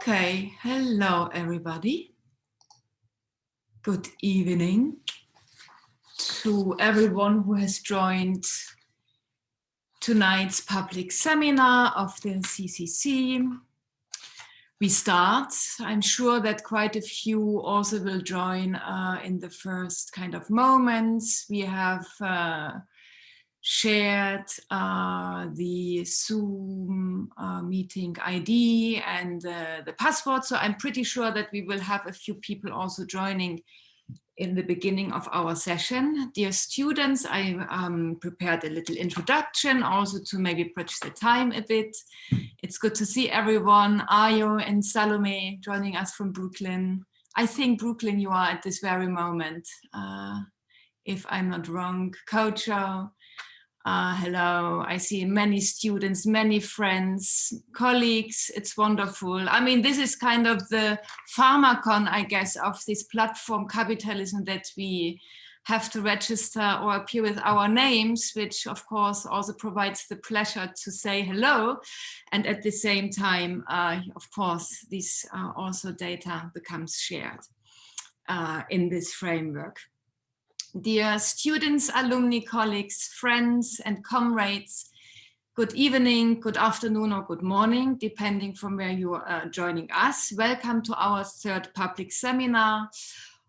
Okay, hello everybody. Good evening to everyone who has joined tonight's public seminar of the CCC. We start. I'm sure that quite a few also will join in the first kind of moments. We have shared the Zoom meeting ID and the password. So I'm pretty sure that we will have a few people also joining in the beginning of our session. Dear students, I prepared a little introduction also to maybe bridge the time a bit. It's good to see everyone. Ayo and Salome joining us from Brooklyn. I think Brooklyn you are at this very moment, if I'm not wrong. Kodwo. Hello, I see many students, many friends, colleagues. It's wonderful. I mean, this is kind of the pharmacon, I guess, of this platform capitalism that we have to register or appear with our names, which of course also provides the pleasure to say hello. And at the same time, of course, this also data becomes shared in this framework. Dear students, alumni, colleagues, friends, and comrades, good evening, good afternoon, or good morning, depending from where you are joining us. Welcome to our third public seminar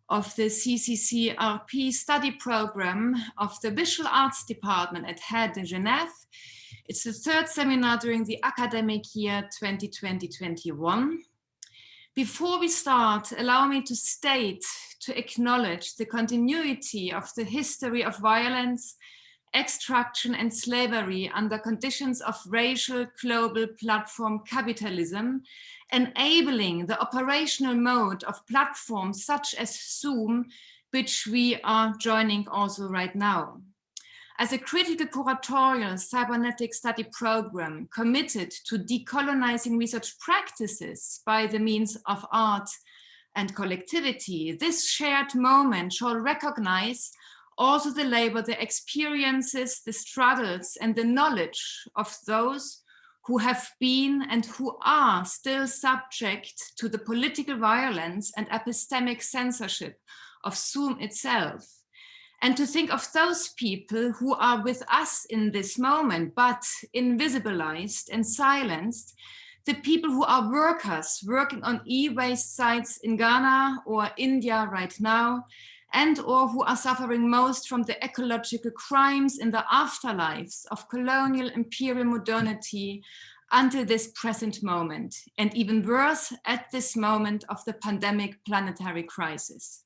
of the CCCRP study program of the Visual Arts Department at HED in Genève. It's the third seminar during the academic year 2020-21. Before we start, allow me to acknowledge the continuity of the history of violence, extraction, and slavery under conditions of racial global platform capitalism, enabling the operational mode of platforms such as Zoom, which we are joining also right now. As a critical curatorial cybernetic study program committed to decolonizing research practices by the means of art and collectivity, this shared moment shall recognize also the labor, the experiences, the struggles, and the knowledge of those who have been and who are still subject to the political violence and epistemic censorship of Zoom itself. And to think of those people who are with us in this moment, but invisibilized and silenced, the people who are workers working on e-waste sites in Ghana or India right now, and or who are suffering most from the ecological crimes in the afterlives of colonial imperial modernity until this present moment, and even worse at this moment of the pandemic planetary crisis.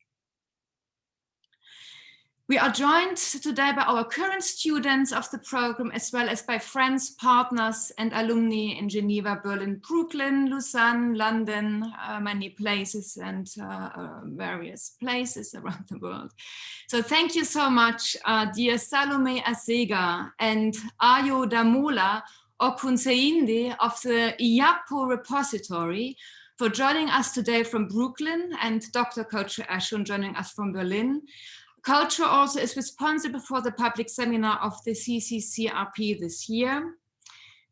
We are joined today by our current students of the program, as well as by friends, partners, and alumni in Geneva, Berlin, Brooklyn, Lausanne, London, many places and various places around the world. So thank you so much, dear Salome, Asega, and Ayodamola, Okunseinde of the Iyapo Repository, for joining us today from Brooklyn, and Dr. Kodwo Eshun joining us from Berlin. Kodwo also is responsible for the public seminar of the CCCRP this year.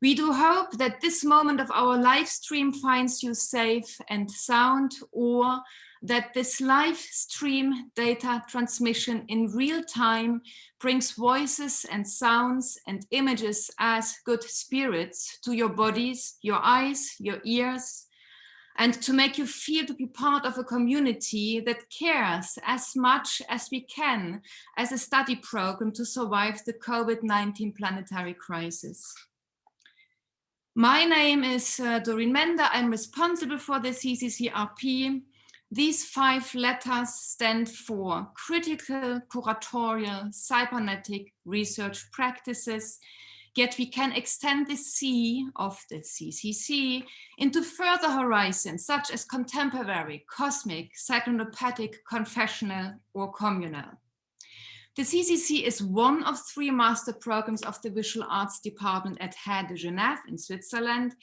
We do hope that this moment of our live stream finds you safe and sound, or that this live stream data transmission in real time brings voices and sounds and images as good spirits to your bodies, your eyes, your ears, and to make you feel to be part of a community that cares as much as we can as a study program to survive the COVID-19 planetary crisis. My name is Doreen Mender. I'm responsible for the CCCRP. These 5 letters stand for Critical Curatorial Cybernetic Research Practices, yet we can extend the C of the CCC into further horizons, such as contemporary, cosmic, psychonopathic, confessional, or communal. The CCC is one of 3 master programs of the Visual Arts Department at HED Genève in Switzerland.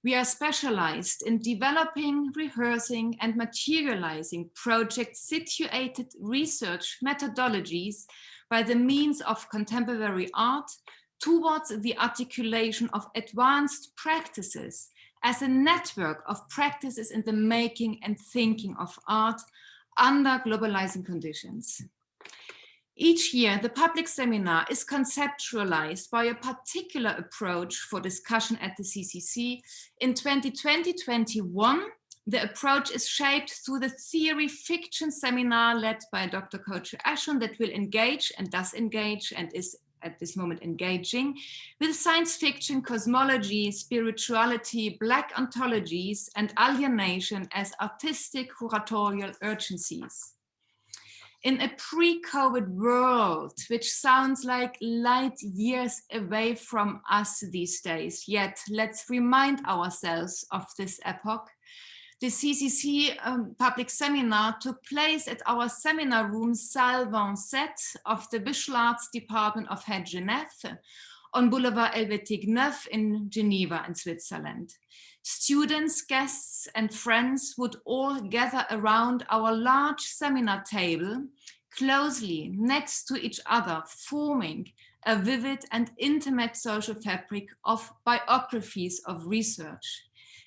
We are specialized in developing, rehearsing, and materializing project-situated research methodologies by the means of contemporary art towards the articulation of advanced practices as a network of practices in the making and thinking of art under globalizing conditions. Each year, the public seminar is conceptualized by a particular approach for discussion at the CCC. In 2020-21, the approach is shaped through the theory fiction seminar led by Dr. Kodwo Eshun that will engage and does engage and is at this moment engaging with science fiction, cosmology, spirituality, Black ontologies, and alienation as artistic curatorial urgencies. In a pre-COVID world, which sounds like light years away from us these days, yet let's remind ourselves of this epoch. The CCC Public Seminar took place at our seminar room Salle 27 of the Visual Arts Department of Genève on Boulevard Helvétique 9 in Geneva in Switzerland. Students, guests, and friends would all gather around our large seminar table, closely next to each other, forming a vivid and intimate social fabric of biographies of research,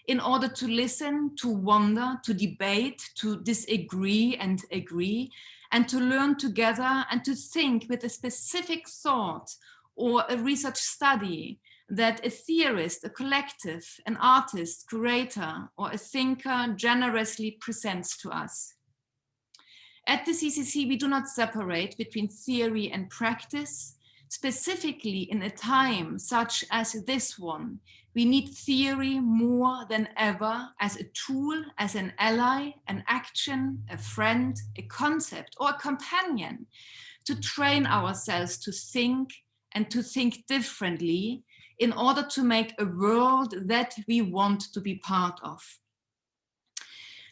in order to listen, to wonder, to debate, to disagree and agree, and to learn together and to think with a specific thought or a research study that a theorist, a collective, an artist, curator, or a thinker generously presents to us. At the CCC, we do not separate between theory and practice. Specifically in a time such as this one, we need theory more than ever as a tool, as an ally, an action, a friend, a concept, or a companion to train ourselves to think and to think differently in order to make a world that we want to be part of.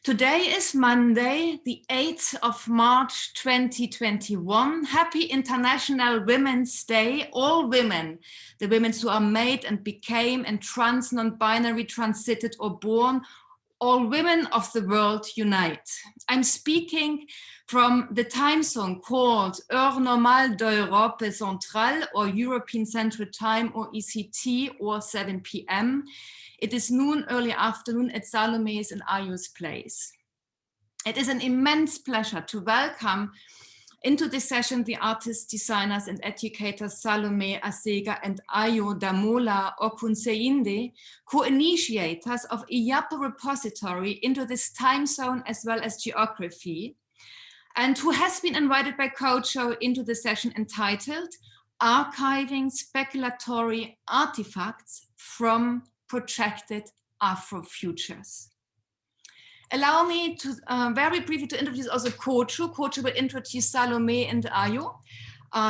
Today is Monday, the 8th of March 2021. Happy International Women's Day. All women, the women who are made and became and trans, non-binary, transited or born, all women of the world unite. I'm speaking from the time zone called Heure Normale d'Europe Centrale, or European Central Time, or ECT, or 7 p.m. It is noon, early afternoon at Salome's in Ayo's place. It is an immense pleasure to welcome into this session the artists, designers, and educators Salome, Asega, and Ayodamola Okunseinde, co-initiators of Iyapo Repository into this time zone as well as geography, and who has been invited by Kodwo into the session entitled Archiving Speculative Artifacts from Protracted Afrofutures. Allow me to very briefly to introduce also Kodwo. Kodwo will introduce Salome and Ayo,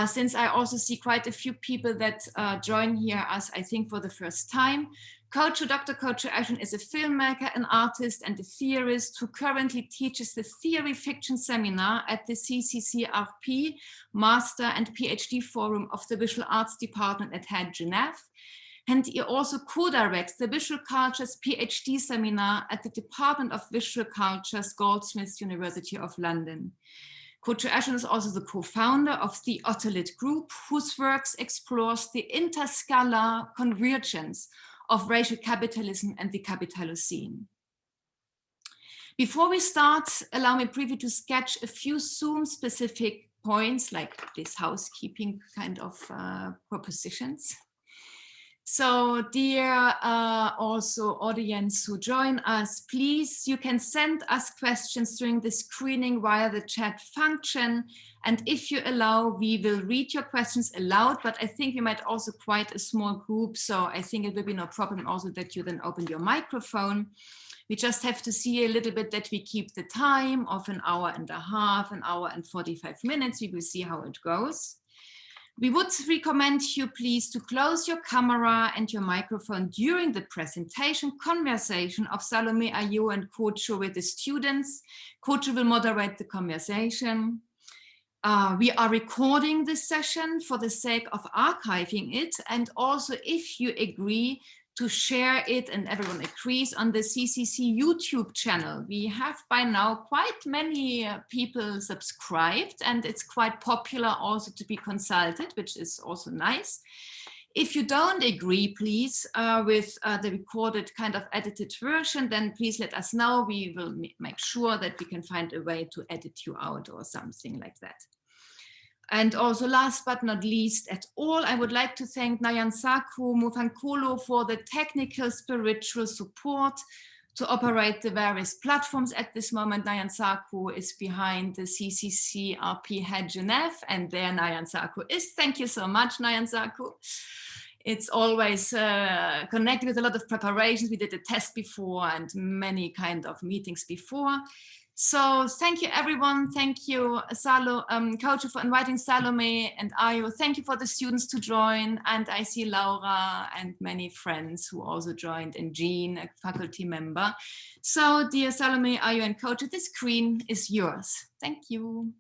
since I also see quite a few people that join here us, I think, for the first time. Kodwo, Dr. Kodwo Eshun is a filmmaker, an artist, and a theorist who currently teaches the Theory Fiction Seminar at the CCCRP Master and PhD Forum of the Visual Arts Department at Genève. And he also co-directs the Visual Cultures PhD Seminar at the Department of Visual Cultures, Goldsmiths, University of London. Kodwo Eshun is also the co-founder of the Ottolit Group, whose works explores the interscalar convergence of racial capitalism and the Capitalocene. Before we start, allow me briefly to sketch a few Zoom-specific points, like this housekeeping kind of propositions. So dear also audience who join us, please, you can send us questions during the screening via the chat function. And if you allow, we will read your questions aloud, but I think we might also quite a small group. So I think it will be no problem also that you then open your microphone. We just have to see a little bit that we keep the time of an hour and a half, an hour and 45 minutes. We will see how it goes. We would recommend you please to close your camera and your microphone during the presentation conversation of Salome, Ayo, and Kodwo with the students. Kodwo will moderate the conversation. We are recording this session for the sake of archiving it, and also if you agree to share it and everyone agrees on the CCC YouTube channel. We have by now quite many people subscribed, and it's quite popular also to be consulted, which is also nice. If you don't agree, please, with the recorded kind of edited version, then please let us know. We will make sure that we can find a way to edit you out or something like that. And also last but not least at all, I would like to thank Nyansaku Mufankulu for the technical spiritual support to operate the various platforms at this moment. Nyansaku is behind the CCCRP head Genève, and there Nyansaku is. Thank you so much, Nyansaku. It's always connected with a lot of preparations. We did a test before and many kind of meetings before. So thank you, everyone. Thank you, Kodwo, for inviting Salome and Ayo. Thank you for the students to join. And I see Laura and many friends who also joined, and Jean, a faculty member. So dear Salome, Ayo, and Kodwo, the screen is yours. Thank you.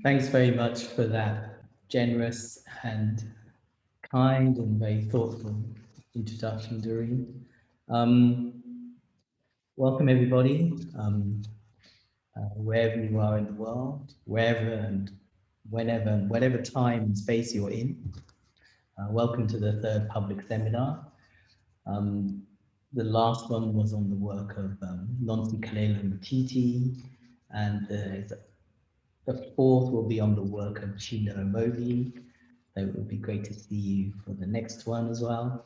Thanks very much for that generous and kind and very thoughtful introduction, Doreen. Welcome everybody, wherever you are in the world, wherever and whenever and whatever time and space you're in. Welcome to the third public seminar. The last one was on the work of Nonsi Kalela Mutiti, and the fourth will be on the work of Chino Movi. So it would be great to see you for the next one as well.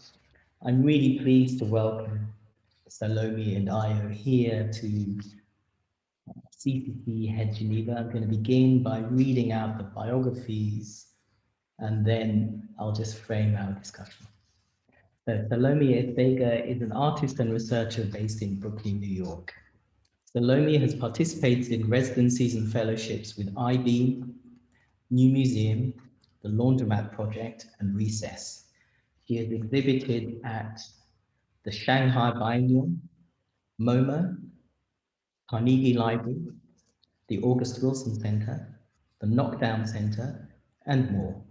I'm really pleased to welcome Salome and Ayo here to CCC Head Geneva. I'm going to begin by reading out the biographies, and then I'll just frame our discussion. So Salome Asega is an artist and researcher based in Brooklyn, New York. Salome has participated in residencies and fellowships with IB, New Museum, the Laundromat Project, and Recess. She has exhibited at the Shanghai Biennial, MoMA, Carnegie Library, the August Wilson Center, the Knockdown Center, and more.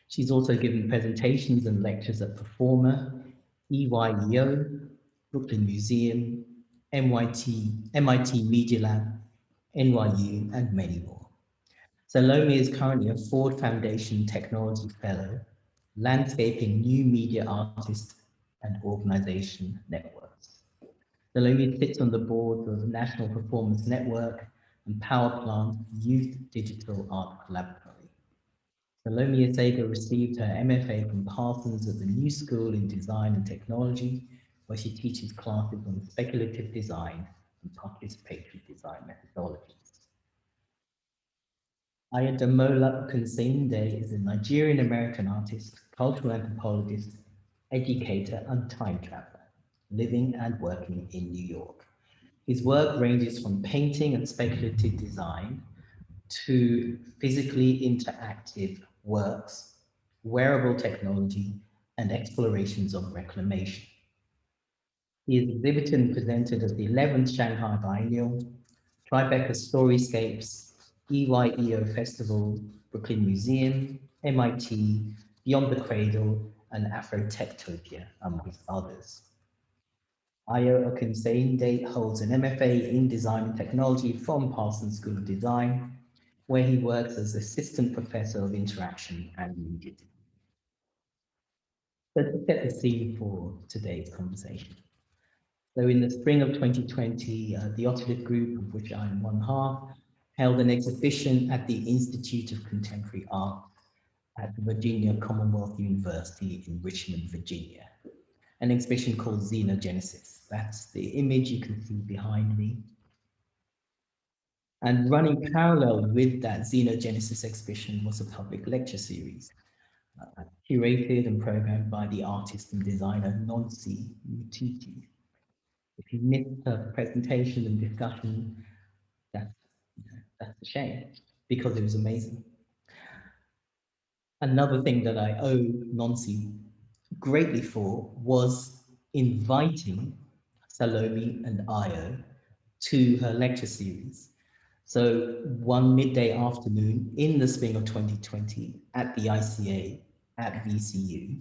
She's also given presentations and lectures at Performer, EYEO, Brooklyn Museum, MIT Media Lab, NYU, and many more. Salome is currently a Ford Foundation Technology Fellow, landscaping new media artist and organization networks. Salome sits on the board of the National Performance Network and Power Plant Youth Digital Art Collaboratory. Salome Asega received her MFA from Parsons at the New School in Design and Technology, where she teaches classes on speculative design and participatory design methodologies. Ayodamola Okunseinde is a Nigerian-American artist, cultural anthropologist, educator, and time traveler, living and working in New York. His work ranges from painting and speculative design to physically interactive works, wearable technology, and explorations of reclamation. He is exhibited and presented at the 11th Shanghai Biennial, Tribeca Storyscapes, EYEO Festival, Brooklyn Museum, MIT, Beyond the Cradle, and Afrotectopia, amongst others. Ayo Okunseinde holds an MFA in Design and Technology from Parsons School of Design, where he works as Assistant Professor of Interaction and Media. So to set the scene for today's conversation. So in the spring of 2020, the Octavia group, of which I'm one half, held an exhibition at the Institute of Contemporary Art at Virginia Commonwealth University in Richmond, Virginia. An exhibition called Xenogenesis. That's the image you can see behind me. And running parallel with that Xenogenesis exhibition was a public lecture series, curated and programmed by the artist and designer Nonsi Mutiti. If you missed her presentation and discussion, that's a shame, because it was amazing. Another thing that I owe Nonsi greatly for was inviting Salome and Ayo to her lecture series. So one midday afternoon in the spring of 2020 at the ICA at VCU,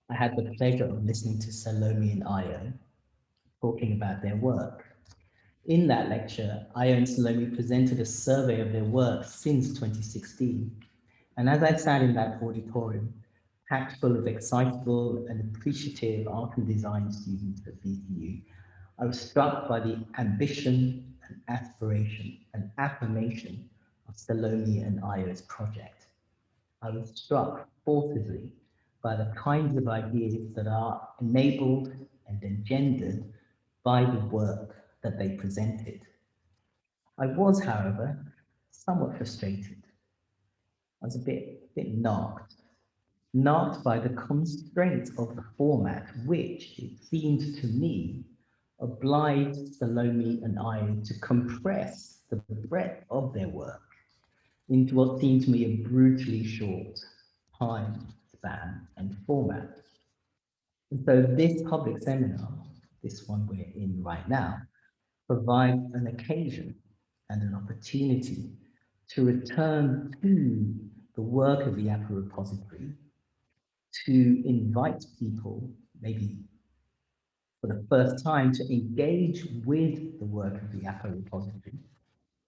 I had the pleasure of listening to Salome and Ayo talking about their work. In that lecture, Ayo and Salome presented a survey of their work since 2016 And as I sat in that auditorium, packed full of excitable and appreciative art and design students at VCU, I was struck by the ambition and aspiration and affirmation of Salome and Ayo's project. I was struck forcibly by the kinds of ideas that are enabled and engendered by the work that they presented. I was, however, somewhat frustrated. I was a bit knocked by the constraints of the format, which it seemed to me obliged Salome and I to compress the breadth of their work into what seemed to me a brutally short time span and format. And so this public seminar, this one we're in right now, provides an occasion and an opportunity to return to the work of the Iyapo Repository, to invite people, maybe for the first time, to engage with the work of the Iyapo Repository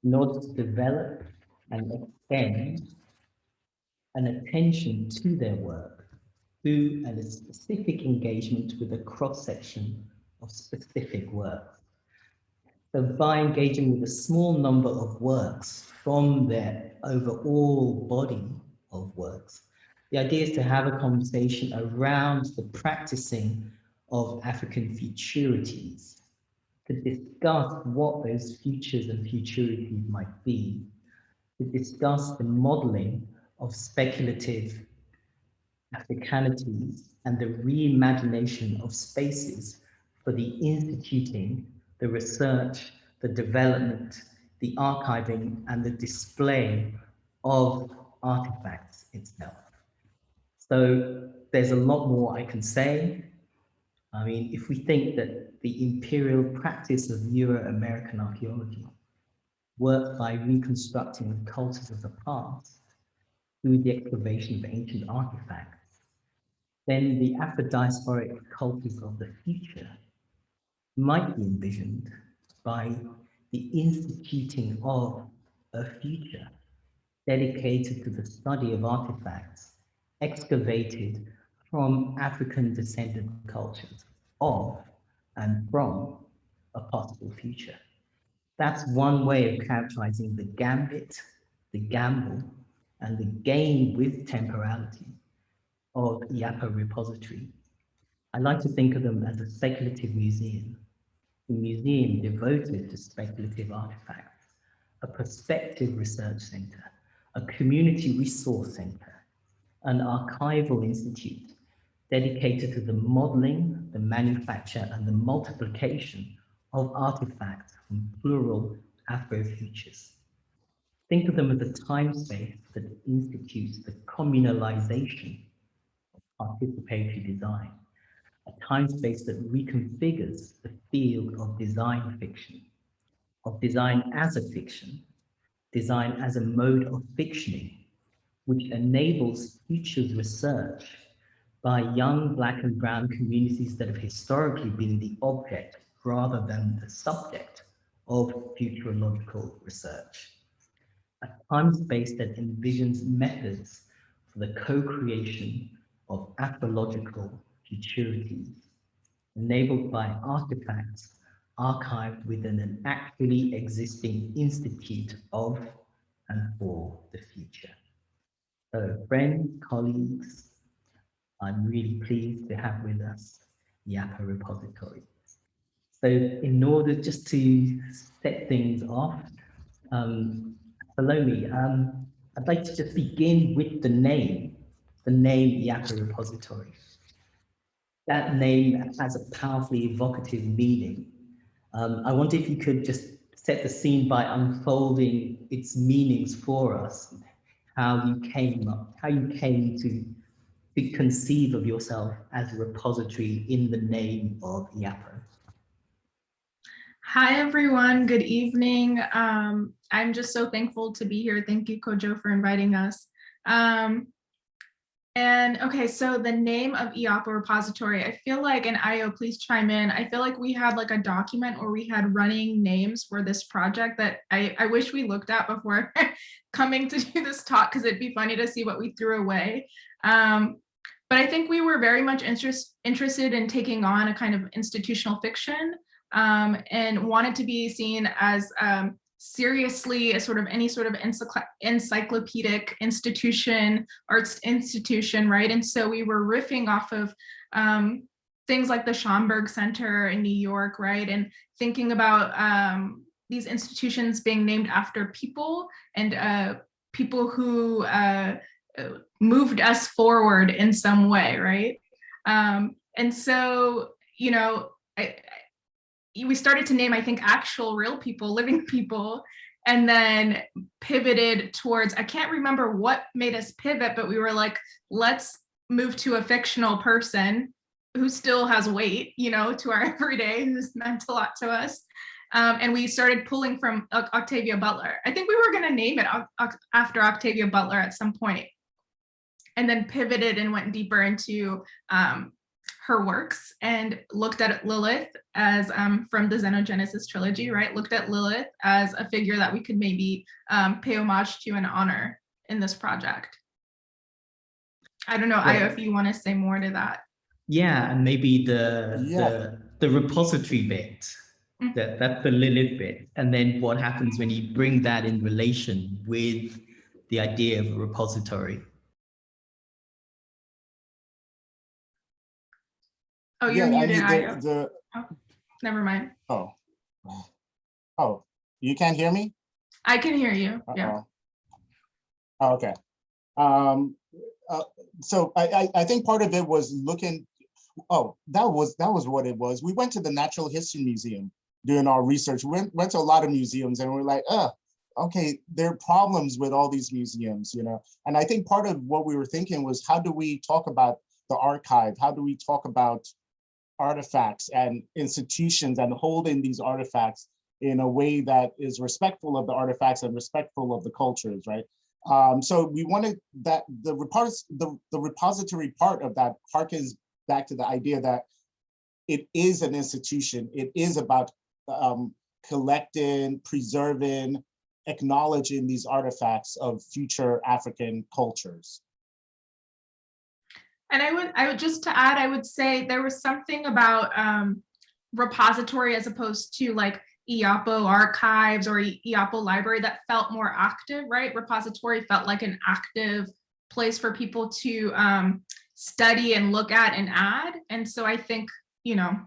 in order to develop and extend an attention to their work through a specific engagement with a cross-section of specific works. So by engaging with a small number of works from their overall body of works, the idea is to have a conversation around the practicing of African futurities, to discuss what those futures and futurities might be, to discuss the modeling of speculative Africanities and the reimagination of spaces for the instituting, the research, the development, the archiving, and the display of artifacts itself. So there's a lot more I can say. I mean, if we think that the imperial practice of Euro-American archaeology worked by reconstructing the cultures of the past through the excavation of ancient artifacts, then the Afrodiasporic cultures of the future might be envisioned by the instituting of a future dedicated to the study of artifacts excavated from African descendant cultures of and from a possible future. That's one way of characterizing the gambit, the gamble, and the game with temporality of Iyapo Repository. I like to think of them as a speculative museum, a museum devoted to speculative artifacts, a prospective research center, a community resource center, an archival institute dedicated to the modeling, the manufacture, and the multiplication of artifacts from plural Afrofutures. Think of them as a time space that institutes the communalization of participatory design, a time space that reconfigures the field of design fiction, of design as a fiction, design as a mode of fictioning, which enables futures research by young Black and Brown communities that have historically been the object rather than the subject of futurological research. A time space that envisions methods for the co-creation of Afrological futurities, enabled by artifacts archived within an actually existing institute of and for the future. So friends, colleagues, I'm really pleased to have with us Iyapo Repository. So in order just to set things off, Salome, I'd like to just begin with the name Iyapo Repository. That name has a powerfully evocative meaning. I wonder if you could just set the scene by unfolding its meanings for us, how you came to conceive of yourself as a repository in the name of Iyapo. Hi, everyone. Good evening. I'm just so thankful to be here. Thank you, Kodwo, for inviting us. And okay, so the name of Iyapo Repository, I feel like, and Ayo, please chime in. I feel like we had like a document where we had running names for this project that I wish we looked at before coming to do this talk, because it'd be funny to see what we threw away. But I think we were very much interested in taking on a kind of institutional fiction, and wanted to be seen as seriously a sort of any sort of encyclopedic institution, arts institution, right? And so we were riffing off of things like the Schomburg Center in New York, right? And thinking about these institutions being named after people and people who moved us forward in some way, right? And so, you know, we started to name, I think, actual real people, living people, and then pivoted towards, I can't remember what made us pivot, but we were like, let's move to a fictional person who still has weight, you know, to our everyday, who's meant a lot to us. And we started pulling from Octavia Butler. I think we were going to name it after Octavia Butler at some point, and then pivoted and went deeper into her works and looked at Lilith as from the Xenogenesis trilogy, right? Looked at Lilith as a figure that we could maybe pay homage to and honor in this project. I don't know, Ayo, if you want to say more to that. Yeah, and maybe the repository bit, that's the Lilith bit, and then what happens when you bring that in relation with the idea of a repository. Oh, you're muted, Ayo. Oh, never mind. Oh, you can't hear me? I can hear you. Yeah. Oh, okay. So I think part of it was looking. Oh, that was what it was. We went to the Natural History Museum doing our research. We went to a lot of museums, and we're like, okay, there are problems with all these museums, you know. And I think part of what we were thinking was, how do we talk about the archive? How do we talk about artifacts and institutions and holding these artifacts in a way that is respectful of the artifacts and respectful of the cultures, right? So we wanted that the repository part of that harkens back to the idea that it is an institution. It is about collecting, preserving, acknowledging these artifacts of future African cultures. And I would just to add, I would say there was something about repository as opposed to like Iyapo archives or Iyapo library that felt more active, right? Repository felt like an active place for people to study and look at and add. And so I think, you know,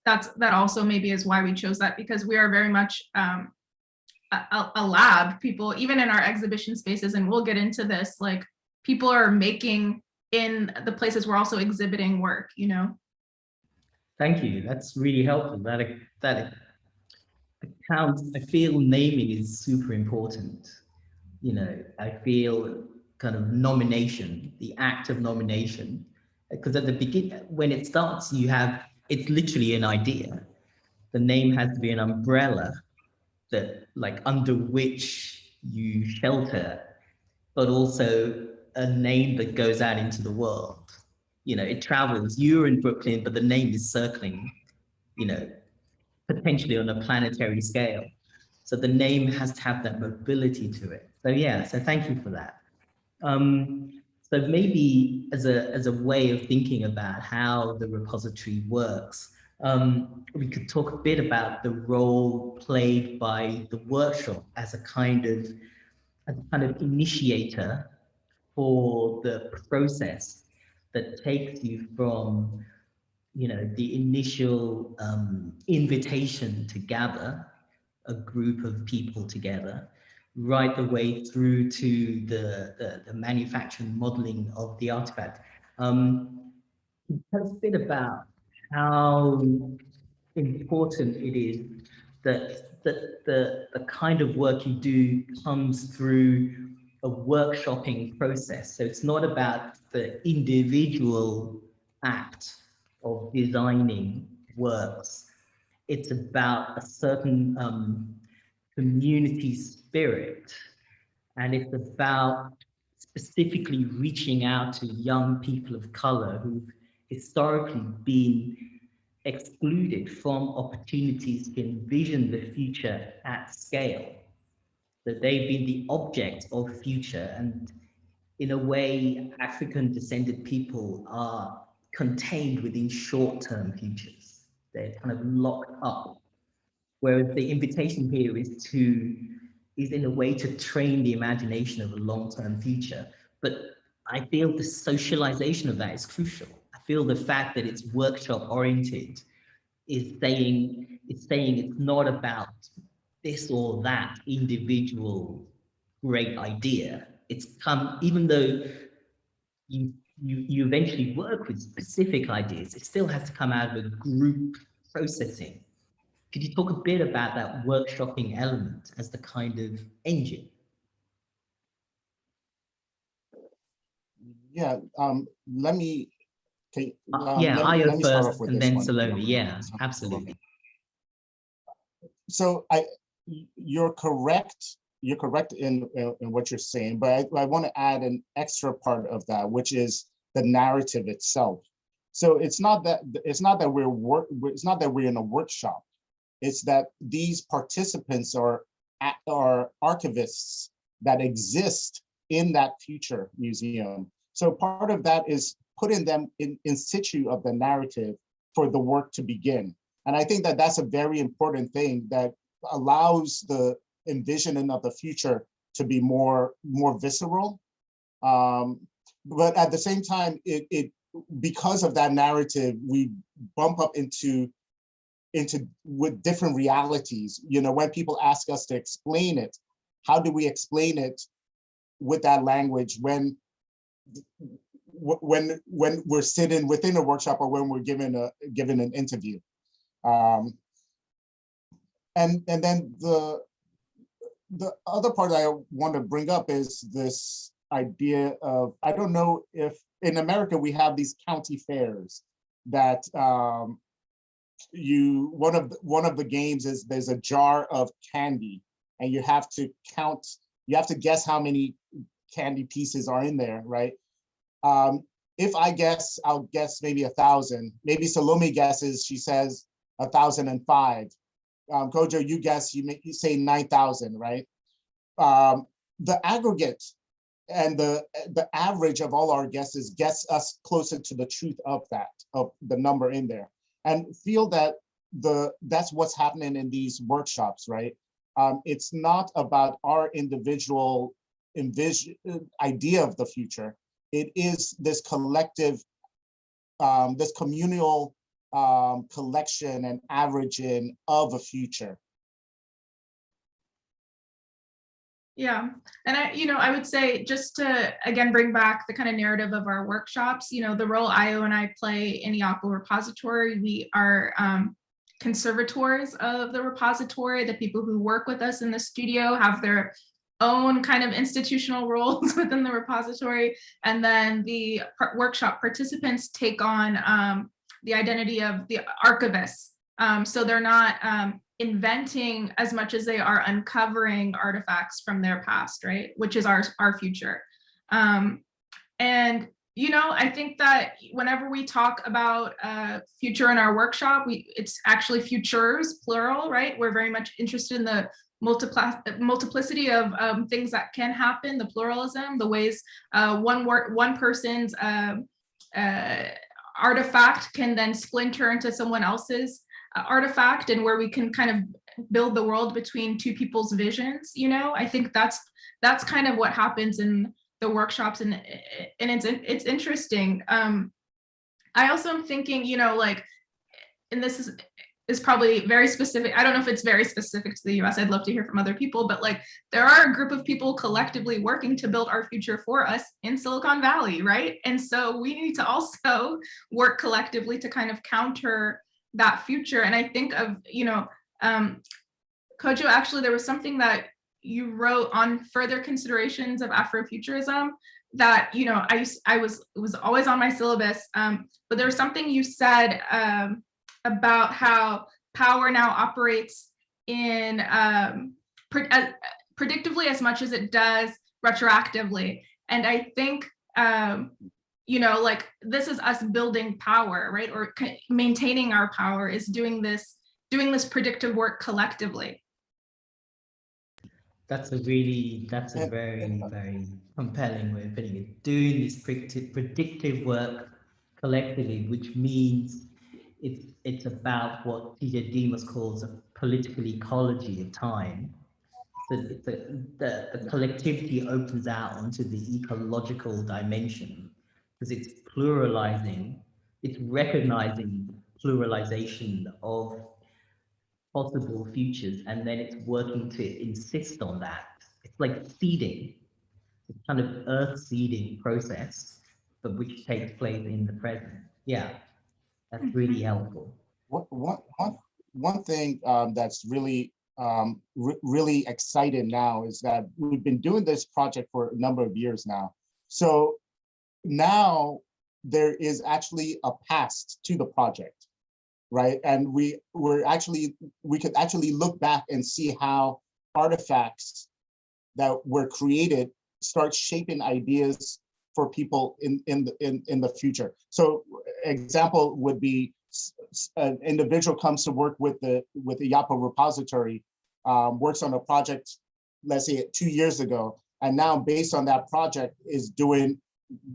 that also maybe is why we chose that, because we are very much a lab. People, even in our exhibition spaces, and we'll get into this, like people are making in the places we're also exhibiting work, you know. Thank you. That's really helpful. That accounts. I feel naming is super important. You know, I feel kind of nomination, the act of nomination, because at the beginning, when it starts, it's literally an idea. The name has to be an umbrella that, like, under which you shelter, but also a name that goes out into the world. You know, it travels. You're in Brooklyn, but the name is circling, you know, potentially on a planetary scale. So the name has to have that mobility to it. So yeah, so thank you for that. So maybe as a way of thinking about how the repository works, we could talk a bit about the role played by the workshop as a kind of initiator for the process that takes you from, you know, the initial invitation to gather a group of people together, right the way through to the manufacturing modeling of the artifact. Tell us a bit about how important it is that the kind of work you do comes through a workshopping process. So it's not about the individual act of designing works. It's about a certain community spirit, and it's about specifically reaching out to young people of color who've historically been excluded from opportunities to envision the future at scale. That they've been the object of future, and in a way, African descended people are contained within short-term futures. They're kind of locked up. Whereas the invitation here is in a way to train the imagination of a long-term future. But I feel the socialization of that is crucial. I feel the fact that it's workshop oriented is saying it's not about this or that individual great idea. It's come, even though you eventually work with specific ideas, it still has to come out of a group processing. Could you talk a bit about that workshopping element as the kind of engine? Yeah, let me, Ayo let me start off first with and this then one. Salome. Yeah, absolutely. So you're correct. You're correct in what you're saying, but I want to add an extra part of that, which is the narrative itself. So it's not that we're in a workshop. It's that these participants are archivists that exist in that future museum. So part of that is putting them in situ of the narrative for the work to begin. And I think that that's a very important thing that allows the envisioning of the future to be more visceral. But at the same time, it because of that narrative, we bump up into with different realities. You know, when people ask us to explain it, how do we explain it with that language when we're sitting within a workshop or when we're given an interview? And then the other part I want to bring up is this idea of, I don't know if in America we have these county fairs that one of the games is there's a jar of candy and you have to guess how many candy pieces are in there, right? If I guess, I'll guess maybe 1,000. Maybe Salome guesses, she says 1,005. Kodwo, you guess, you say 9,000, right? The aggregate and the average of all our guesses gets us closer to the truth of the number in there, and feel that that's what's happening in these workshops, right? It's not about our individual idea of the future. It is this collective, this communal collection and averaging of a future. Yeah, and I would say, just to again bring back the kind of narrative of our workshops, the role Ayo and I play in Iyapo Repository, we are conservators of the repository. The people who work with us in the studio have their own kind of institutional roles within the repository, and then the workshop participants take on the identity of the archivists. So they're not inventing as much as they are uncovering artifacts from their past, right? Which is our future. And I think that whenever we talk about future in our workshop, it's actually futures, plural, right? We're very much interested in the multiplicity of things that can happen, the pluralism, the ways one person's artifact can then splinter into someone else's artifact, and where we can kind of build the world between two people's visions. I think that's kind of what happens in the workshops, and it's interesting. I also am thinking, and this is probably very specific. I don't know if it's very specific to the US. I'd love to hear from other people, but there are a group of people collectively working to build our future for us in Silicon Valley, right? And so we need to also work collectively to kind of counter that future. And I think of, Kodwo, actually, there was something that you wrote on further considerations of Afrofuturism that, it was always on my syllabus, but there was something you said about how power now operates in predictively as much as it does retroactively. And I think, you know, like this is us building power, right? Or maintaining our power is doing this predictive work collectively. That's a very compelling way of putting it. Doing this predictive work collectively, which means it's about what T.J. Demas calls a political ecology of time. So the collectivity opens out onto the ecological dimension because it's pluralizing, it's recognizing pluralization of possible futures, and then it's working to insist on that. It's like seeding, it's kind of earth seeding process, but which takes place in the present. Yeah, that's really helpful. One thing that's really really excited now is that we've been doing this project for a number of years now. So now there is actually a past to the project, right? And we could actually look back and see how artifacts that were created start shaping ideas for people in the future. So example would be an individual comes to work with the Iyapo Repository, works on a project, let's say 2 years ago, and now based on that project is doing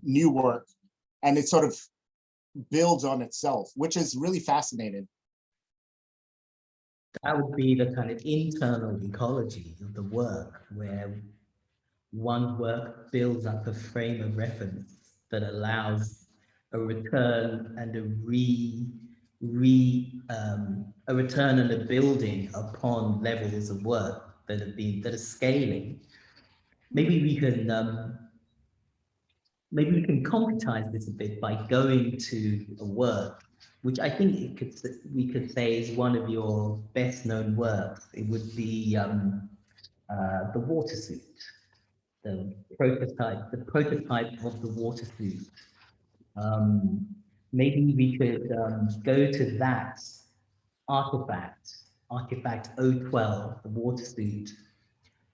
new work, and it sort of builds on itself, which is really fascinating. That would be the kind of internal ecology of the work, where one work builds up a frame of reference that allows a return and a return and a building upon levels of work that are scaling. Maybe we can concretize this a bit by going to a work which I think we could say is one of your best known works. It would be the water suit, the prototype of the water suit. Maybe we could go to that artifact 012, the water suit,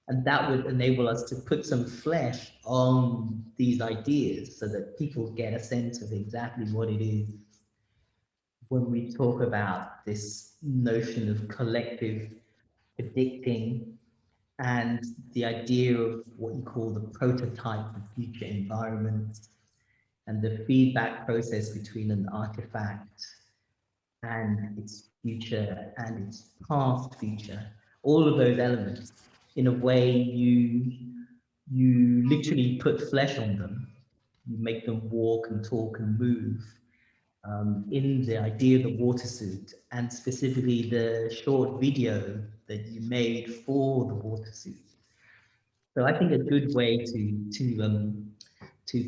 and that would enable us to put some flesh on these ideas so that people get a sense of exactly what it is when we talk about this notion of collective predicting and the idea of what you call the prototype of future environments and the feedback process between an artifact and its future and its past future, all of those elements, in a way you literally put flesh on them, you make them walk and talk and move, in the idea of the water suit, and specifically the short video that you made for the water suit. So I think a good way to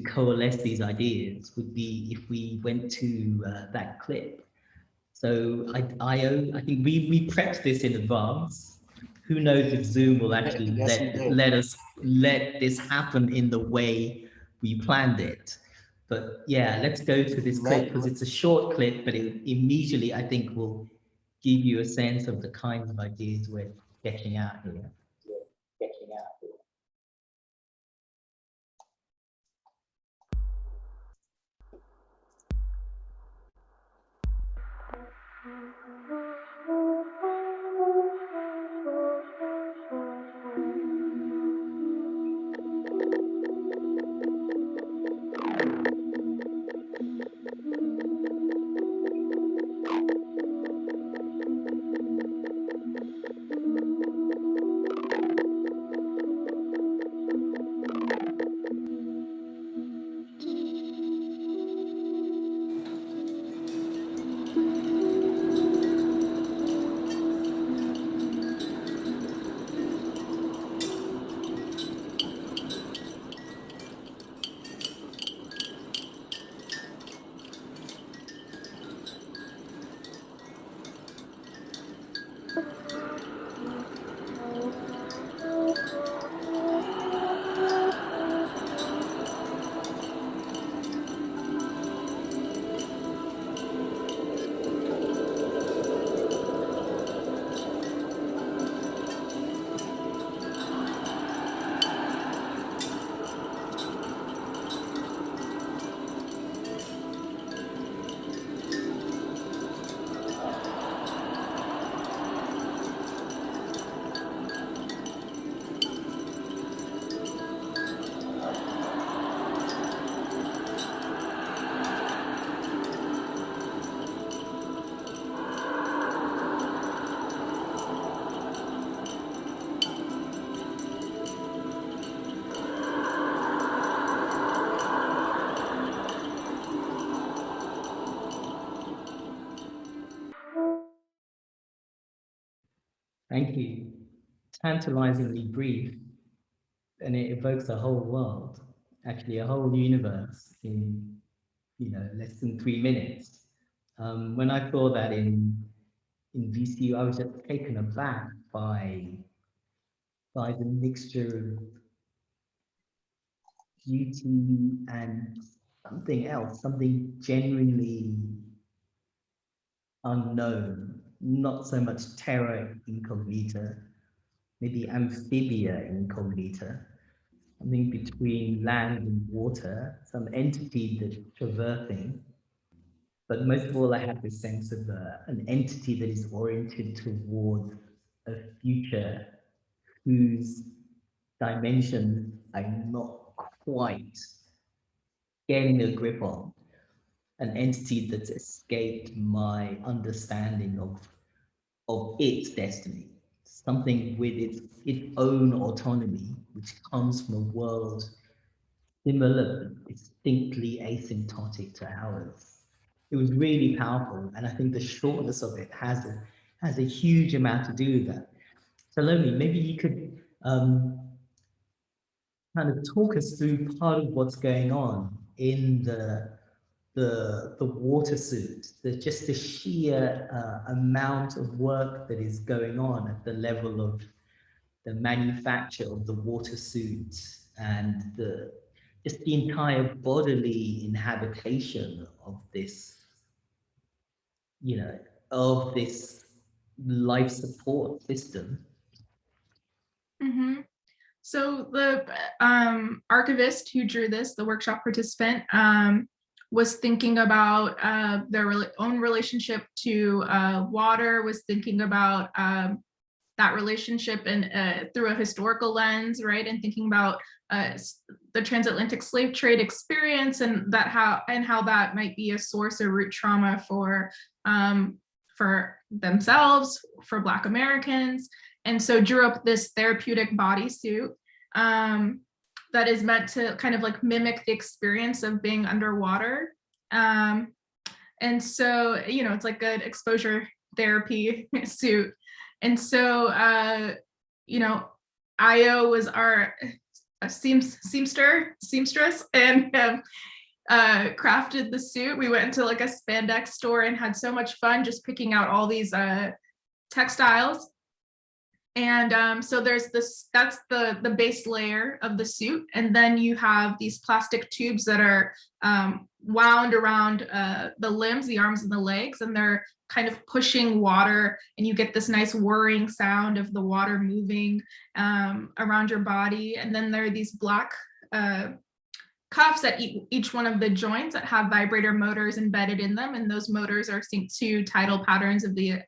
coalesce these ideas would be if we went to that clip. So I think we prepped this in advance. Who knows if Zoom will actually let this happen in the way we planned it. But yeah, let's go to this clip because it's a short clip, but it immediately, I think, will give you a sense of the kinds of ideas we're sketching out here. Thank you. Tantalizingly brief, and it evokes a whole world, actually a whole universe in, less than 3 minutes. When I saw that in VCU, I was just taken aback by the mixture of beauty and something else, something genuinely unknown, not so much terra incognita, maybe amphibia incognita, something between land and water, some entity that's traversing. But most of all, I have this sense of an entity that is oriented towards a future whose dimension I'm not quite getting a grip on, an entity that's escaped my understanding of its destiny, something with its own autonomy, which comes from a world similar, distinctly asymptotic to ours. It was really powerful, and I think the shortness of it has a huge amount to do with that. Salome, maybe you could kind of talk us through part of what's going on in the water suit. There's just the sheer amount of work that is going on at the level of the manufacture of the water suit and just the entire bodily inhabitation of this, of this life support system. Mm-hmm. So the archivist who drew this, the workshop participant, was thinking about their own relationship to water, was thinking about that relationship and through a historical lens, right? And thinking about the transatlantic slave trade experience and how that might be a source or root trauma for themselves, for Black Americans. And so drew up this therapeutic bodysuit that is meant to kind of like mimic the experience of being underwater. And so, it's like an exposure therapy suit. And so, Ayo was our seamstress and crafted the suit. We went into like a spandex store and had so much fun just picking out all these textiles. And so there's that's the base layer of the suit. And then you have these plastic tubes that are wound around the limbs, the arms and the legs, and they're kind of pushing water, and you get this nice whirring sound of the water moving around your body. And then there are these black cuffs at each one of the joints that have vibrator motors embedded in them, and those motors are synced to tidal patterns of the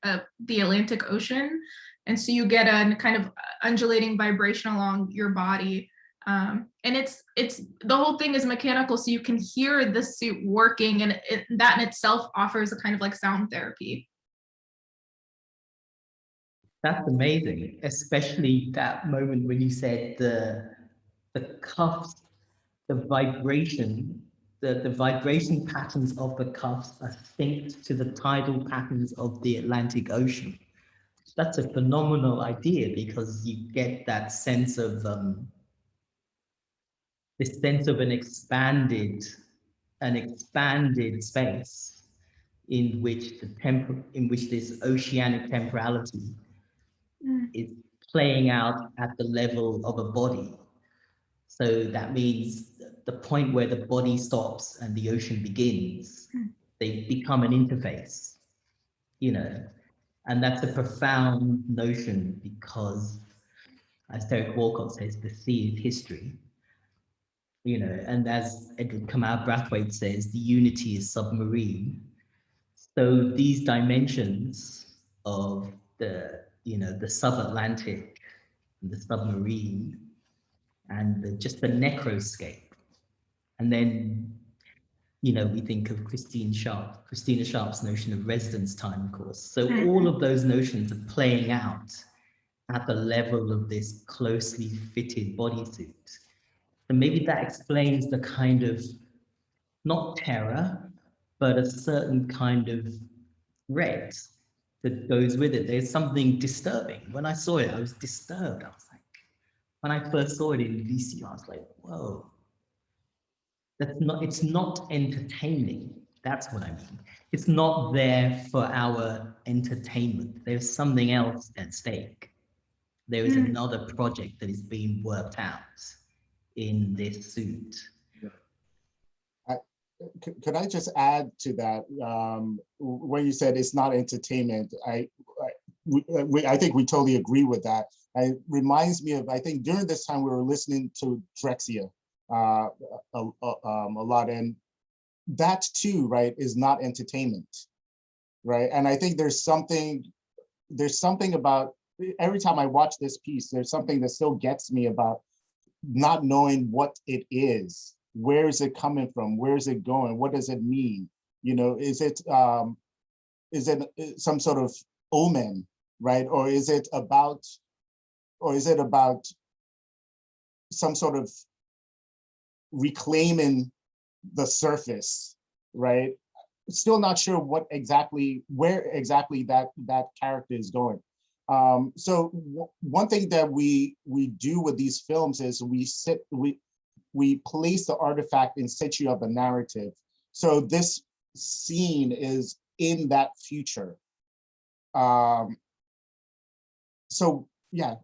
Atlantic Ocean. And so you get a kind of undulating vibration along your body. And it's the whole thing is mechanical, so you can hear the suit working, and that in itself offers a kind of like sound therapy. That's amazing, especially that moment when you said the cuffs, the vibration, the vibration patterns of the cuffs are synced to the tidal patterns of the Atlantic Ocean. That's a phenomenal idea, because you get that sense of this sense of an expanded space in which this oceanic temporality is playing out at the level of a body. So that means the point where the body stops and the ocean begins, they become an interface, and that's a profound notion, because as Derek Walcott says, the sea is history, and as Edward Kamau Brathwaite says, the unity is submarine. So these dimensions of the sub-Atlantic, the submarine, and just the necroscape. And then, we think of Christina Sharp's notion of residence time, of course. So all of those notions are playing out at the level of this closely fitted bodysuit. And maybe that explains the kind of, not terror, but a certain kind of dread that goes with it. There's something disturbing. When I saw it, I was disturbed. I was like, when I first saw it in VC, I was like, whoa, it's not entertaining. That's what I mean. It's not there for our entertainment. There's something else at stake. There is another project that is being worked out in this suit. Could I just add to that? When you said it's not entertainment, I think we totally agree with that. It reminds me of, I think during this time we were listening to Drexia a lot, and that too, right, is not entertainment, right? And I think there's something about, every time I watch this piece, there's something that still gets me about not knowing what it is. Where is it coming from? Where is it going? What does it mean? You know, is it some sort of omen, right? Or is it about some sort of reclaiming the surface, right? Still not sure where exactly that character is going. So one thing that we do with these films is we place the artifact in situ of a narrative. So this scene is in that future. So yeah,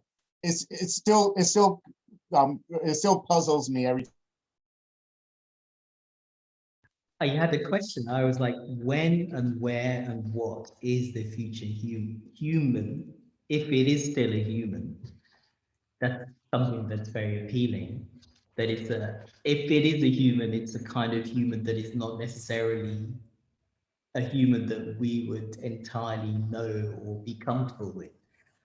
it still puzzles me every time. I had a question. I was like, when and where and what is the future human, if it is still a human? That's something that's very appealing. That if it is a human, it's a kind of human that is not necessarily a human that we would entirely know or be comfortable with.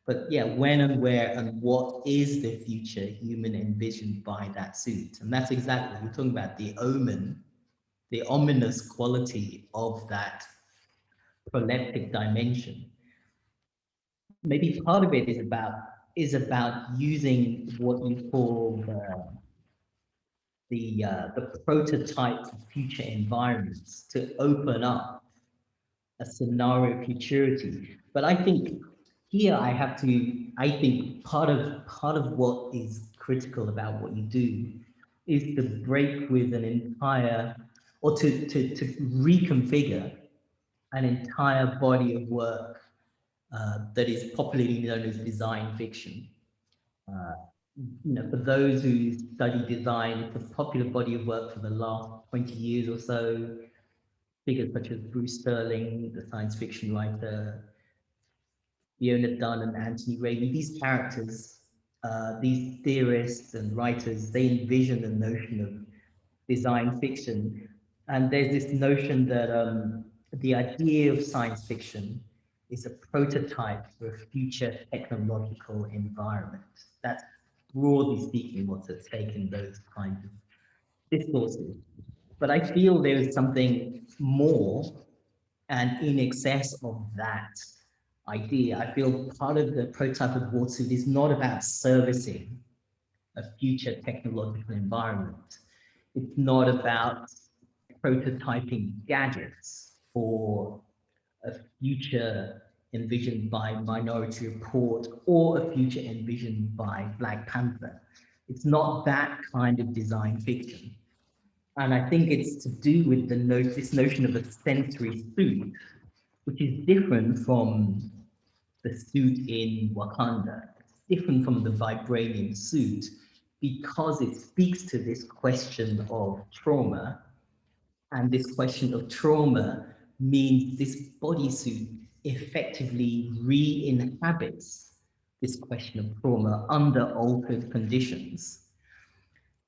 But yeah, when and where and what is the future human envisioned by that suit? And that's exactly what we're talking about, the omen, the ominous quality of that proleptic dimension. Maybe part of it is about using what you call the prototype for future environments to open up a scenario futurity. But I think here I think part of what is critical about what you do is to break with an entire, or to reconfigure an entire body of work that is popularly known as design fiction. You know, for those who study design, it's a popular body of work for the last 20 years or so. Figures such as Bruce Sterling, the science fiction writer, Fiona Dunn and Anthony Raby, these characters, these theorists and writers, they envision a notion of design fiction. And there's this notion that the idea of science fiction is a prototype for a future technological environment. That's broadly speaking what's at stake in those kinds of discourses. But I feel there is something more and in excess of that idea. I feel part of the prototype of Watersuit is not about servicing a future technological environment. It's not about prototyping gadgets for a future envisioned by Minority Report or a future envisioned by Black Panther. It's not that kind of design fiction. And I think it's to do with this notion of a sensory suit, which is different from the suit in Wakanda. It's different from the vibranium suit because it speaks to this question of trauma. And this question of trauma means this bodysuit effectively re-inhabits this question of trauma under altered conditions.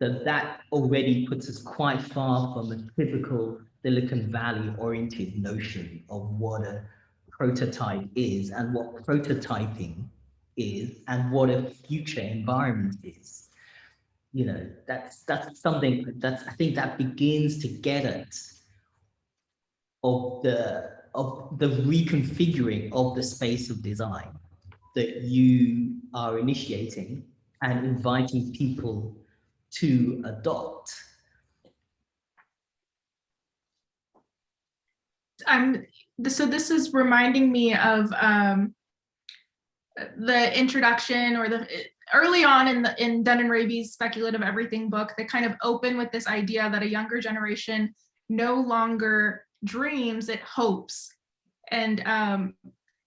So that already puts us quite far from a typical Silicon Valley oriented notion of what a prototype is and what prototyping is and what a future environment is. You know, that's something I think that begins to get at of the reconfiguring of the space of design that you are initiating and inviting people to adopt. So this is reminding me of the introduction, or the early on in Dunn and Raby's Speculative Everything book, they kind of open with this idea that a younger generation no longer dreams, it hopes. And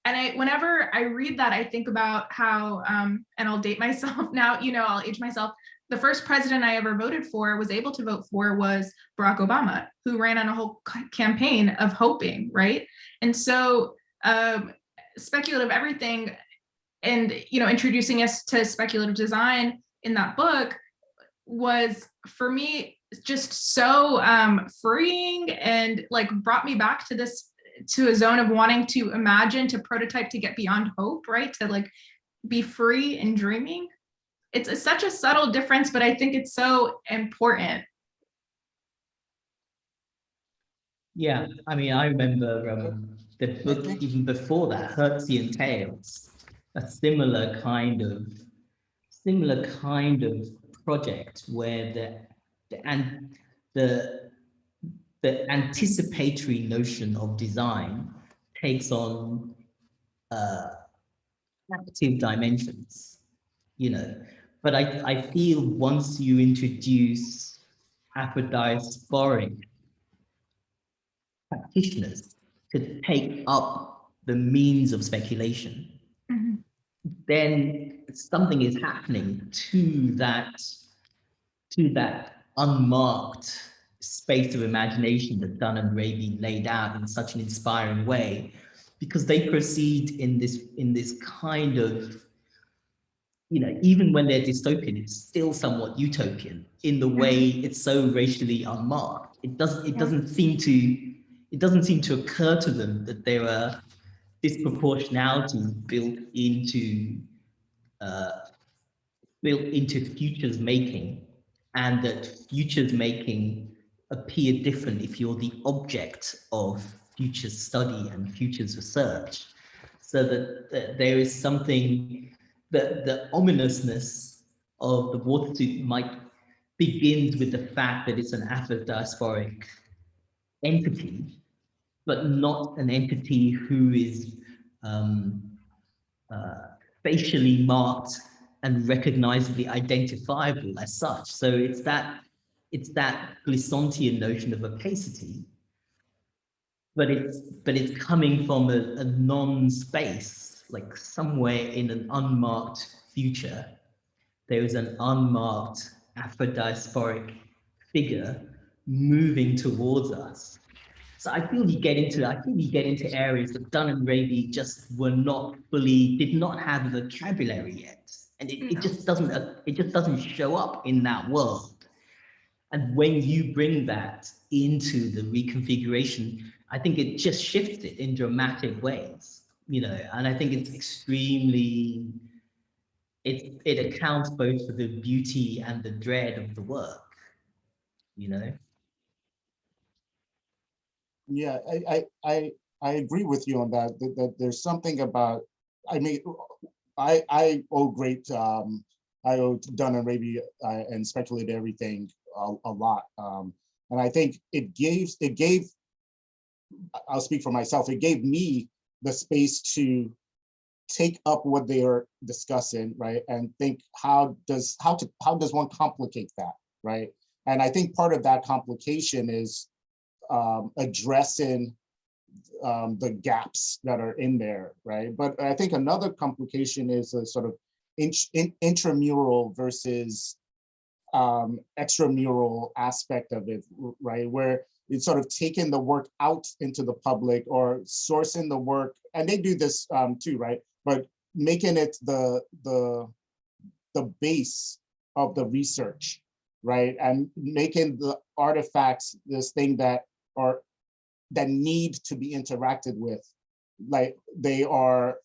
whenever I read that, I think about how, and I'll date myself now, I'll age myself. The first president I ever voted for, was able to vote for, was Barack Obama, who ran on a whole campaign of hoping, right? And so Speculative Everything, and introducing us to speculative design in that book, was for me just so freeing, and like brought me back to a zone of wanting to imagine, to prototype, to get beyond hope, right? To like be free and dreaming. It's such a subtle difference, but I think it's so important. Yeah, I mean, I remember the book even before that, Hertzian Tales, a similar kind of project where the anticipatory notion of design takes on active dimensions, But I feel once you introduce Afrodiasporic practitioners to take up the means of speculation, then something is happening to that unmarked space of imagination that Dunn and Raby laid out in such an inspiring way, because they proceed in this kind of, even when they're dystopian, it's still somewhat utopian in the way it's so racially unmarked. It doesn't seem to occur to them that there are disproportionalities built into futures making, and that futures making appear different if you're the object of futures study and futures research. So that there is something, that the ominousness of the water suit might begins with the fact that it's an Afrodiasporic entity, but not an entity who is facially marked and recognizably identifiable as such. So it's that Glissontian notion of opacity, but it's coming from a non-space, like somewhere in an unmarked future, there is an unmarked Afrodiasporic figure moving towards us. So I feel you get into areas that Dunn and Raby just did not have a vocabulary yet, and it just doesn't show up in that world. And when you bring that into the reconfiguration, I think it just shifts it in dramatic ways, and I think it's extremely, it accounts both for the beauty and the dread of the work, Yeah, I agree with you on that, that there's something about, I mean, I owe Dunn and Raby and Speculative Everything a lot. And I think it gave, I'll speak for myself, it gave me the space to take up what they are discussing, right? And think, how does one complicate that, right? And I think part of that complication is addressing the gaps that are in there, right? But I think another complication is a sort of intramural versus extramural aspect of it, right? Where it's sort of taking the work out into the public, or sourcing the work, and they do this too, right? But making it the base of the research, right? And making the artifacts this thing that need to be interacted with, like they are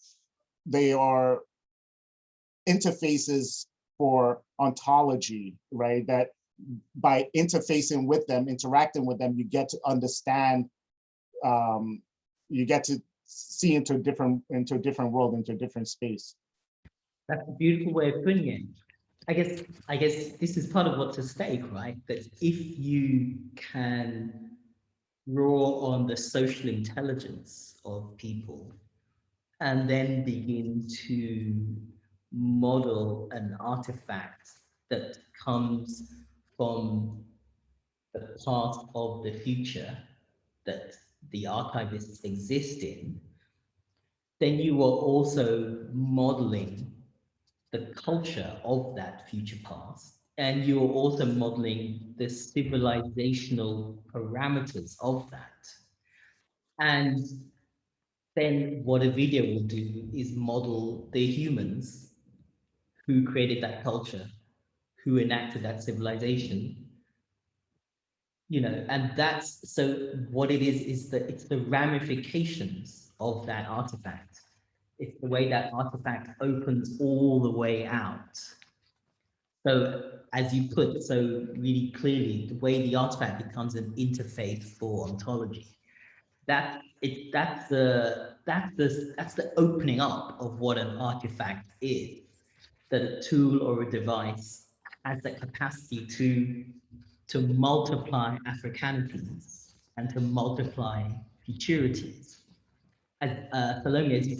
interfaces for ontology, right? That by interacting with them, you get to understand, you get to see into a different world, into a different space. That's a beautiful way of putting it. I guess this is part of what's at stake, right? That if you can draw on the social intelligence of people, and then begin to model an artifact that comes from the past of the future that the archivists exist in, then you are also modeling the culture of that future past, and you're also modeling the civilizational parameters of that. And then what a video will do is model the humans who created that culture, who enacted that civilization, you know, and that's, so what it is that it's the ramifications of that artifact. It's the way that artifact opens all the way out. So as you put so really clearly, the way the artifact becomes an interface for ontology. That's the opening up of what an artifact is. That a tool or a device has the capacity to multiply Africanities and to multiply futurities. As Salome, as you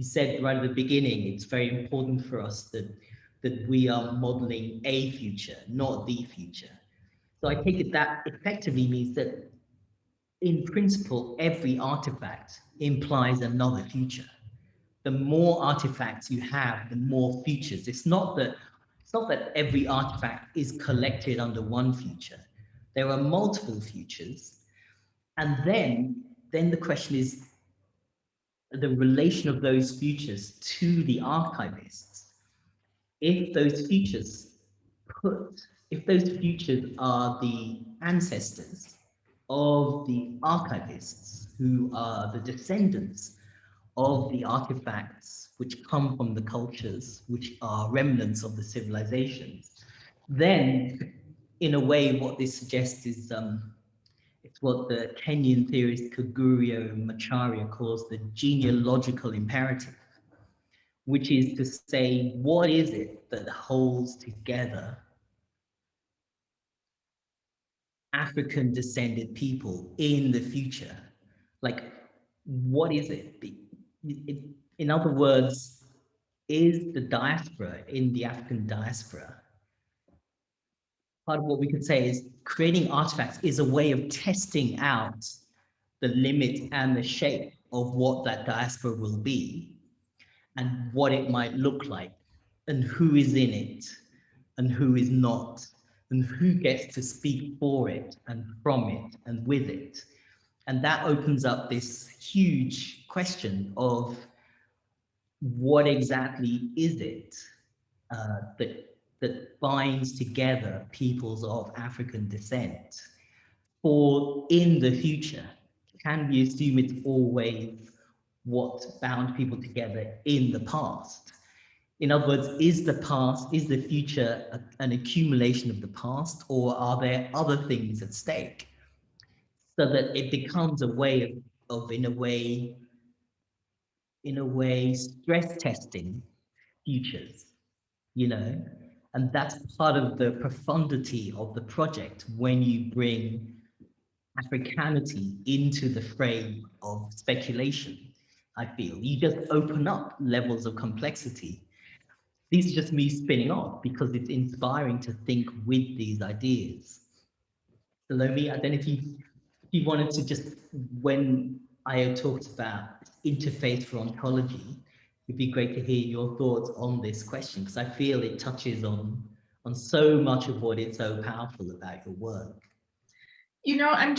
said right at the beginning, it's very important for us that we are modeling a future, not the future. So I take it that effectively means that in principle, every artifact implies another future. The more artifacts you have, the more futures. It's not that every artifact is collected under one future. There are multiple futures. And then the question is the relation of those futures to the archivists. If those futures are the ancestors of the archivists, who are the descendants of the artifacts which come from the cultures, which are remnants of the civilizations, then in a way what this suggests is it's what the Kenyan theorist Kigurio Macharia calls the genealogical imperative, which is to say, what is it that holds together African descended people in the future? Like, what is it? In other words, is the diaspora, in the African diaspora, part of what we could say is creating artifacts is a way of testing out the limit and the shape of what that diaspora will be and what it might look like and who is in it and who is not and who gets to speak for it and from it and with it. And that opens up this huge question of what exactly is it that binds together peoples of African descent for in the future? Can we assume it's always what bound people together in the past? In other words, is the future an accumulation of the past, or are there other things at stake? So that it becomes a way of in a way, stress testing futures, you know? And that's part of the profundity of the project when you bring Africanity into the frame of speculation. I feel you just open up levels of complexity. These are just me spinning off because it's inspiring to think with these ideas. Salome, I don't know if you wanted to just, when Ayo talked about interface for ontology, it'd be great to hear your thoughts on this question, because I feel it touches on so much of what is so powerful about your work. You know, I'm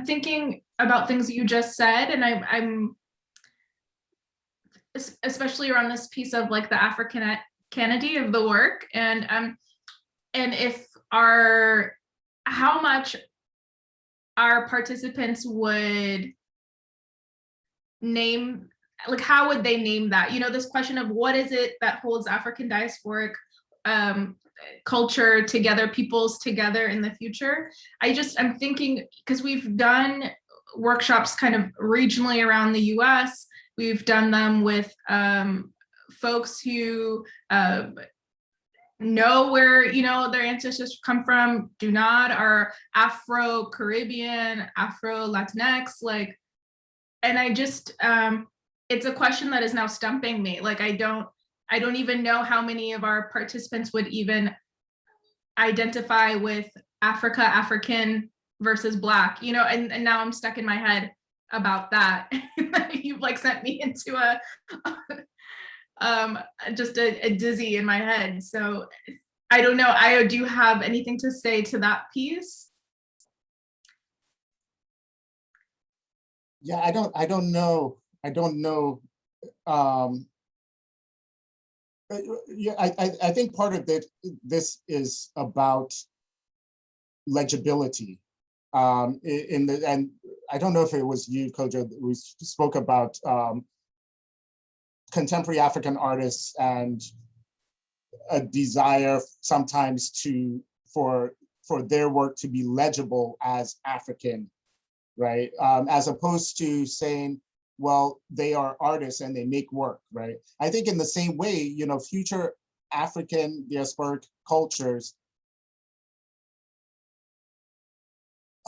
thinking about things that you just said, and I'm especially around this piece of like the Africanity of the work, and if how much our participants would name, like how would they name that? You know, this question of what is it that holds African diasporic culture together, peoples together in the future. I'm thinking, because we've done workshops kind of regionally around the US, we've done them with folks who know where, you know, their ancestors come from, do not, are Afro-Caribbean, Afro-Latinx, like and I just, it's a question that is now stumping me. Like, I don't even know how many of our participants would even identify with Africa, African versus Black, you know, and now I'm stuck in my head about that. You've like sent me into a just a dizzy in my head. So I don't know, Ayo, do you have anything to say to that piece? Yeah, I don't know. Yeah, I think part of this is about legibility. And I don't know if it was you, Kodwo, we spoke about contemporary African artists and a desire sometimes for their work to be legible as African, right? As opposed to saying, well, they are artists and they make work, right? I think in the same way, you know, future African diasporic cultures,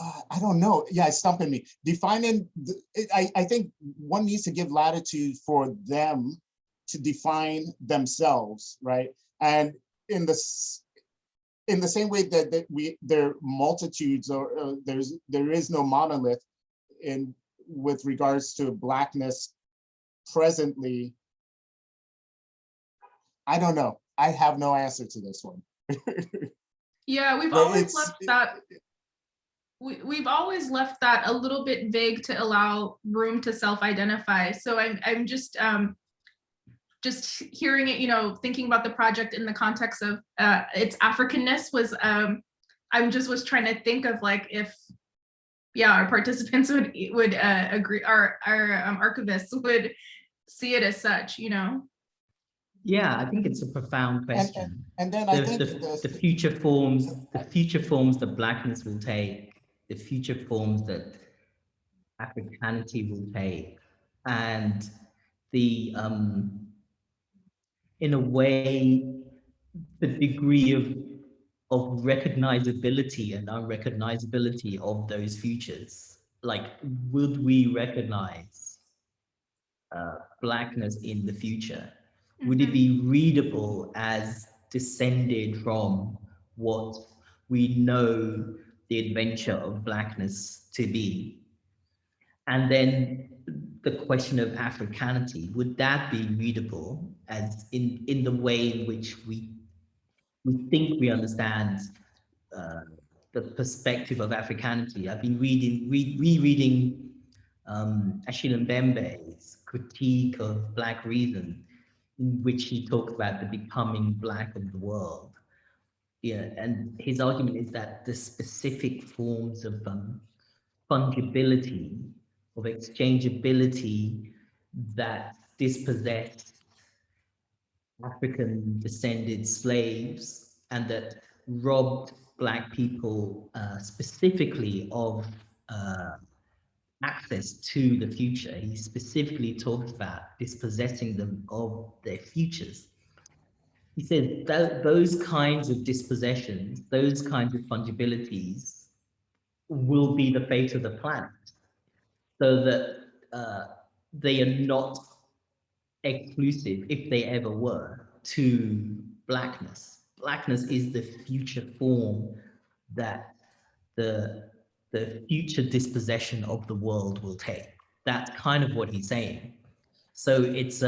I don't know. Yeah, it's stumping me. Defining, I think one needs to give latitude for them to define themselves, right? And in the same way that there are multitudes, or there is no monolith with regards to Blackness presently. I don't know. I have no answer to this one. Yeah, we've always left that. We've always left that a little bit vague to allow room to self-identify. So I'm just hearing it, you know, thinking about the project in the context of its Africanness was, was trying to think of like if, yeah, our participants would agree, our archivists would see it as such, you know? Yeah, I think it's a profound question. And then I think the future forms that Blackness will take, the future forms that Africanity will take, and the in a way, the degree of recognizability and unrecognizability of those futures. Like, would we recognize Blackness in the future? Would it be readable as descended from what we know the adventure of Blackness to be? And then the question of Africanity, would that be readable as in the way in which we think we understand the perspective of Africanity? I've been rereading Achille Mbembe's critique of Black reason, in which he talks about the becoming Black of the world. Yeah, and his argument is that the specific forms of fungibility, of exchangeability that dispossessed African descended slaves and that robbed Black people specifically of access to the future. He specifically talks about dispossessing them of their futures. He said that those kinds of dispossessions, those kinds of fungibilities will be the fate of the planet, so that they are not exclusive, if they ever were, to Blackness. Blackness is the future form that the future dispossession of the world will take. That's kind of what he's saying. So it's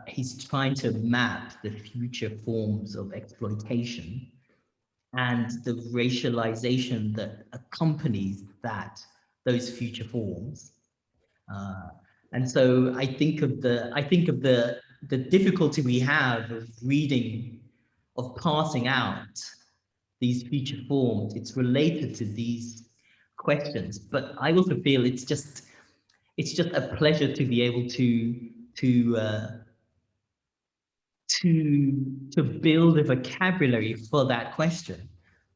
he's trying to map the future forms of exploitation and the racialization that accompanies those future forms. And so I think of the difficulty we have of reading, of parsing out these future forms. It's related to these questions, but I also feel it's just a pleasure to be able to build a vocabulary for that question,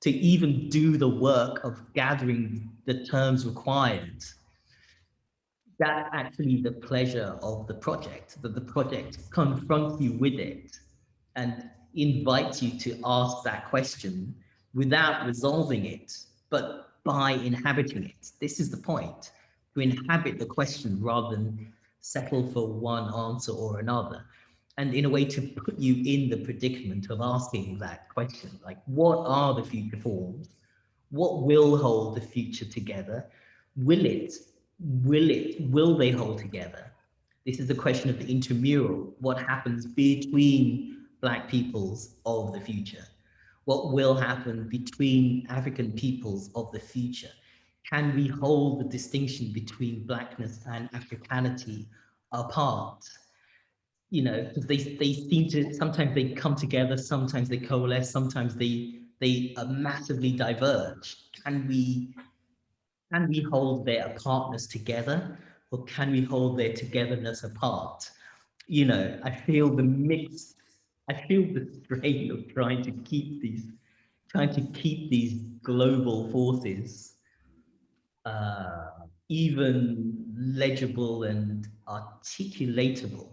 to even do the work of gathering the terms required. That's actually the pleasure of the project, that the project confronts you with it and invites you to ask that question without resolving it, but by inhabiting it. This is the point. to inhabit the question rather than settle for one answer or another. And in a way to put you in the predicament of asking that question, like, what are the future forms? What will hold the future together? Will they hold together? This is the question of the intramural. What happens between Black peoples of the future? What will happen between African peoples of the future? Can we hold the distinction between Blackness and Africanity apart? You know, because they seem to, sometimes they come together, sometimes they coalesce, sometimes they massively diverge. Can we hold their apartness together, or can we hold their togetherness apart? You know, I feel the strain of trying to keep these global forces even legible and articulatable.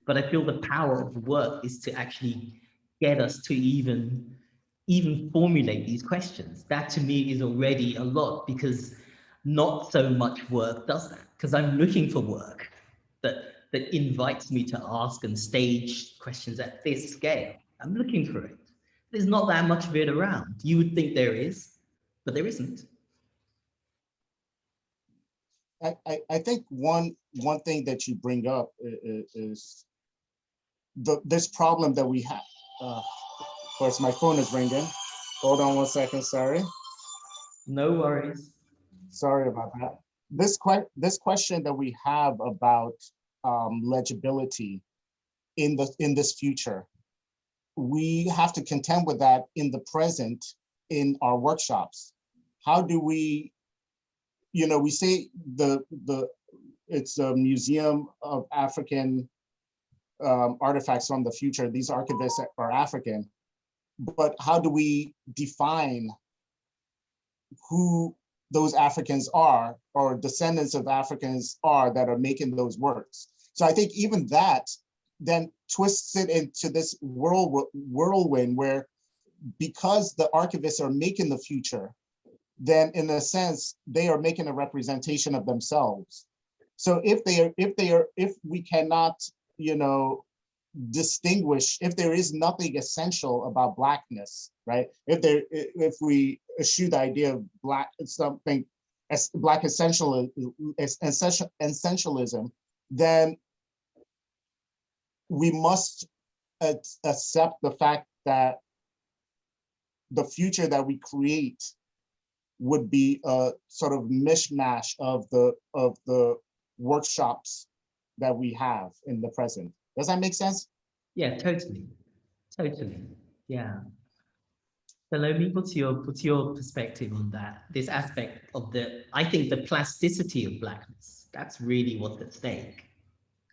But I feel the power of work is to actually get us to even formulate these questions. That to me is already a lot, because not so much work does that, because I'm looking for work that invites me to ask and stage questions at this scale. I'm looking for it. There's not that much of it around. You would think there is, but there isn't. I think one thing that you bring up is this problem that we have. Of course, my phone is ringing. Hold on one second, sorry. No worries. Sorry about that. This question that we have about legibility in this future, we have to contend with that in the present in our workshops. How do we, you know, we say it's a museum of African artifacts from the future. These archivists are African, but how do we define who those Africans are, or descendants of Africans are, that are making those works? So I think even that then twists it into this whirlwind where, because the archivists are making the future, then in a sense, they are making a representation of themselves. So if we cannot, you know, distinguish, if there is nothing essential about Blackness, right? If we eschew the idea of Black, something as Black essentialism, then we must accept the fact that the future that we create would be a sort of mishmash of the workshops that we have in the present. Does that make sense? Yeah, totally. Yeah. Salome, what's your perspective on that? This aspect of I think the plasticity of Blackness, that's really what's at stake.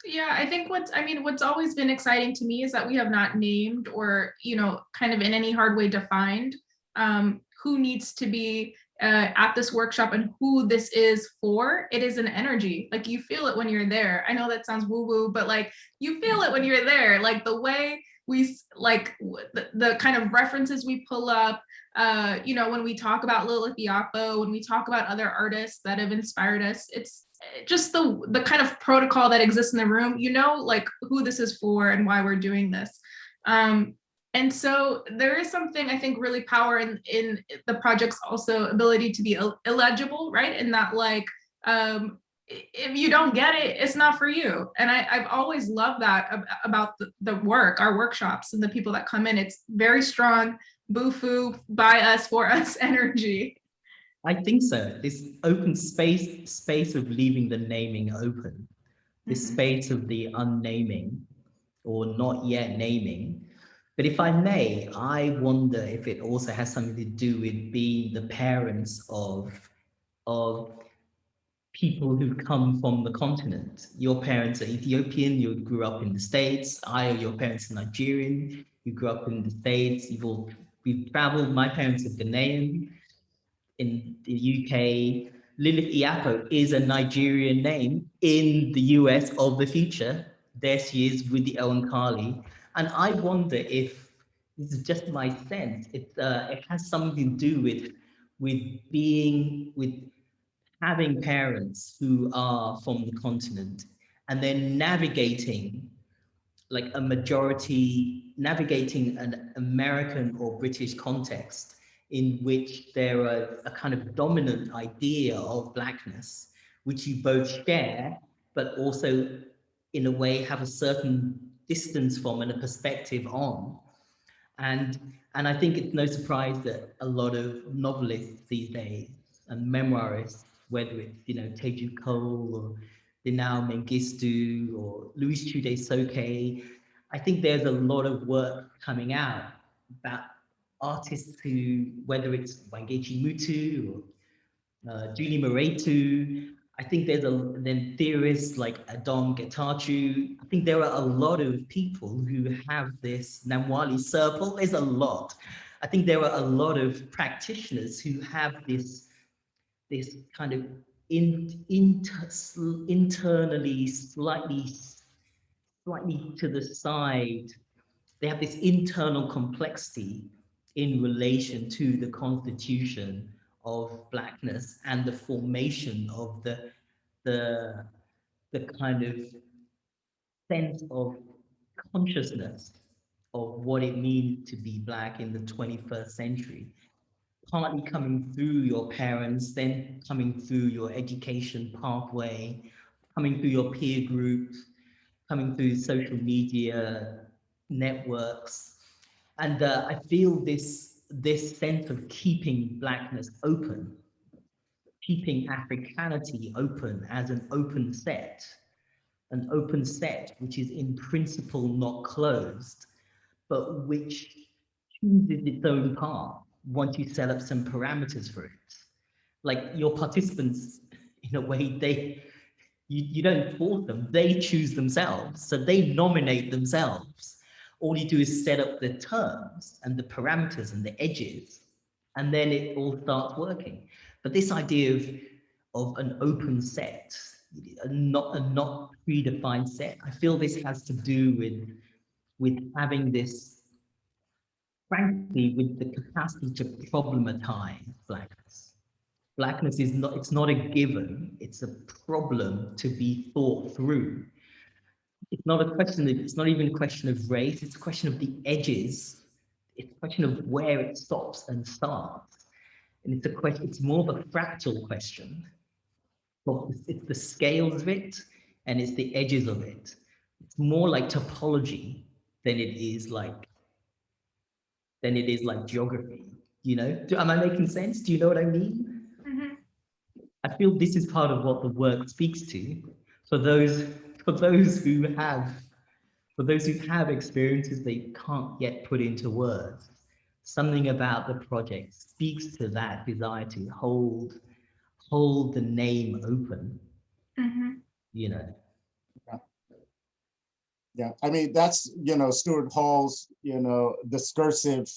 Yeah, I think what's always been exciting to me is that we have not named or, you know, kind of in any hard way defined who needs to be at this workshop and who this is for. It is an energy, like you feel it when you're there. I know that sounds woo-woo, but like you feel it when you're there, like the way we, like the kind of references we pull up, you know, when we talk about Lilith Iyapo, when we talk about other artists that have inspired us, it's just the kind of protocol that exists in the room, you know, like who this is for and why we're doing this. And so there is something I think really power in the project's also ability to be illegible, right? And that like, if you don't get it, it's not for you. And I've always loved that about the work, our workshops and the people that come in. It's very strong, boo-foo, by us, for us energy. I think so. This open space of leaving the naming open, this space of the unnaming or not yet naming. But if I may, I wonder if it also has something to do with being the parents of people who come from the continent. Your parents are Ethiopian, you grew up in the States. Your parents are Nigerian, you grew up in the States. We've traveled, my parents are Ghanaian. In the UK, Lilith Iyapo is a Nigerian name in the US of the future. There she is with the Owen Kali. And I wonder if, this is just my sense, it has something to do with having parents who are from the continent and then navigating like a majority, navigating an American or British context in which there are a kind of dominant idea of Blackness, which you both share, but also in a way have a certain distance from and a perspective on. And I think it's no surprise that a lot of novelists these days and memoirists, whether it's, you know, Teju Cole or Dinao Mengistu or Luis Chude Soke, I think there's a lot of work coming out about artists who, whether it's Wangechi Mutu or Julie Moretu, I think there's then theorists like Adom Getachew. I think there are a lot of people who have this Namwali Serpil. There's a lot. I think there are a lot of practitioners who have this kind of internally slightly to the side. They have this internal complexity in relation to the constitution of Blackness and the formation of the kind of sense of consciousness of what it means to be Black in the 21st century, partly coming through your parents, then coming through your education pathway, coming through your peer groups, coming through social media networks. And I feel this sense of keeping Blackness open, keeping Africanity open as an open set which is in principle not closed, but which chooses its own path once you set up some parameters for it. Like your participants, in a way, you don't force them, they choose themselves. So they nominate themselves. All you do is set up the terms and the parameters and the edges, and then it all starts working. But this idea of an open set, a not predefined set, I feel this has to do with having this, frankly, with the capacity to problematize Blackness. Blackness is not, it's not a given, it's a problem to be thought through. It's not a question of, it's not even a question of race, it's a question of the edges. It's a question of where it stops and starts. And it's a question, it's more of a fractal question. But it's the scales of it and it's the edges of it. It's more like topology than it is like geography, you know? Am I making sense? Do you know what I mean? Mm-hmm. I feel this is part of what the work speaks to for those who have experiences they can't yet put into words. Something about the project speaks to that desire to hold the name open. Mm-hmm. You know. Yeah, I mean, that's, you know, Stuart Hall's, you know, discursive,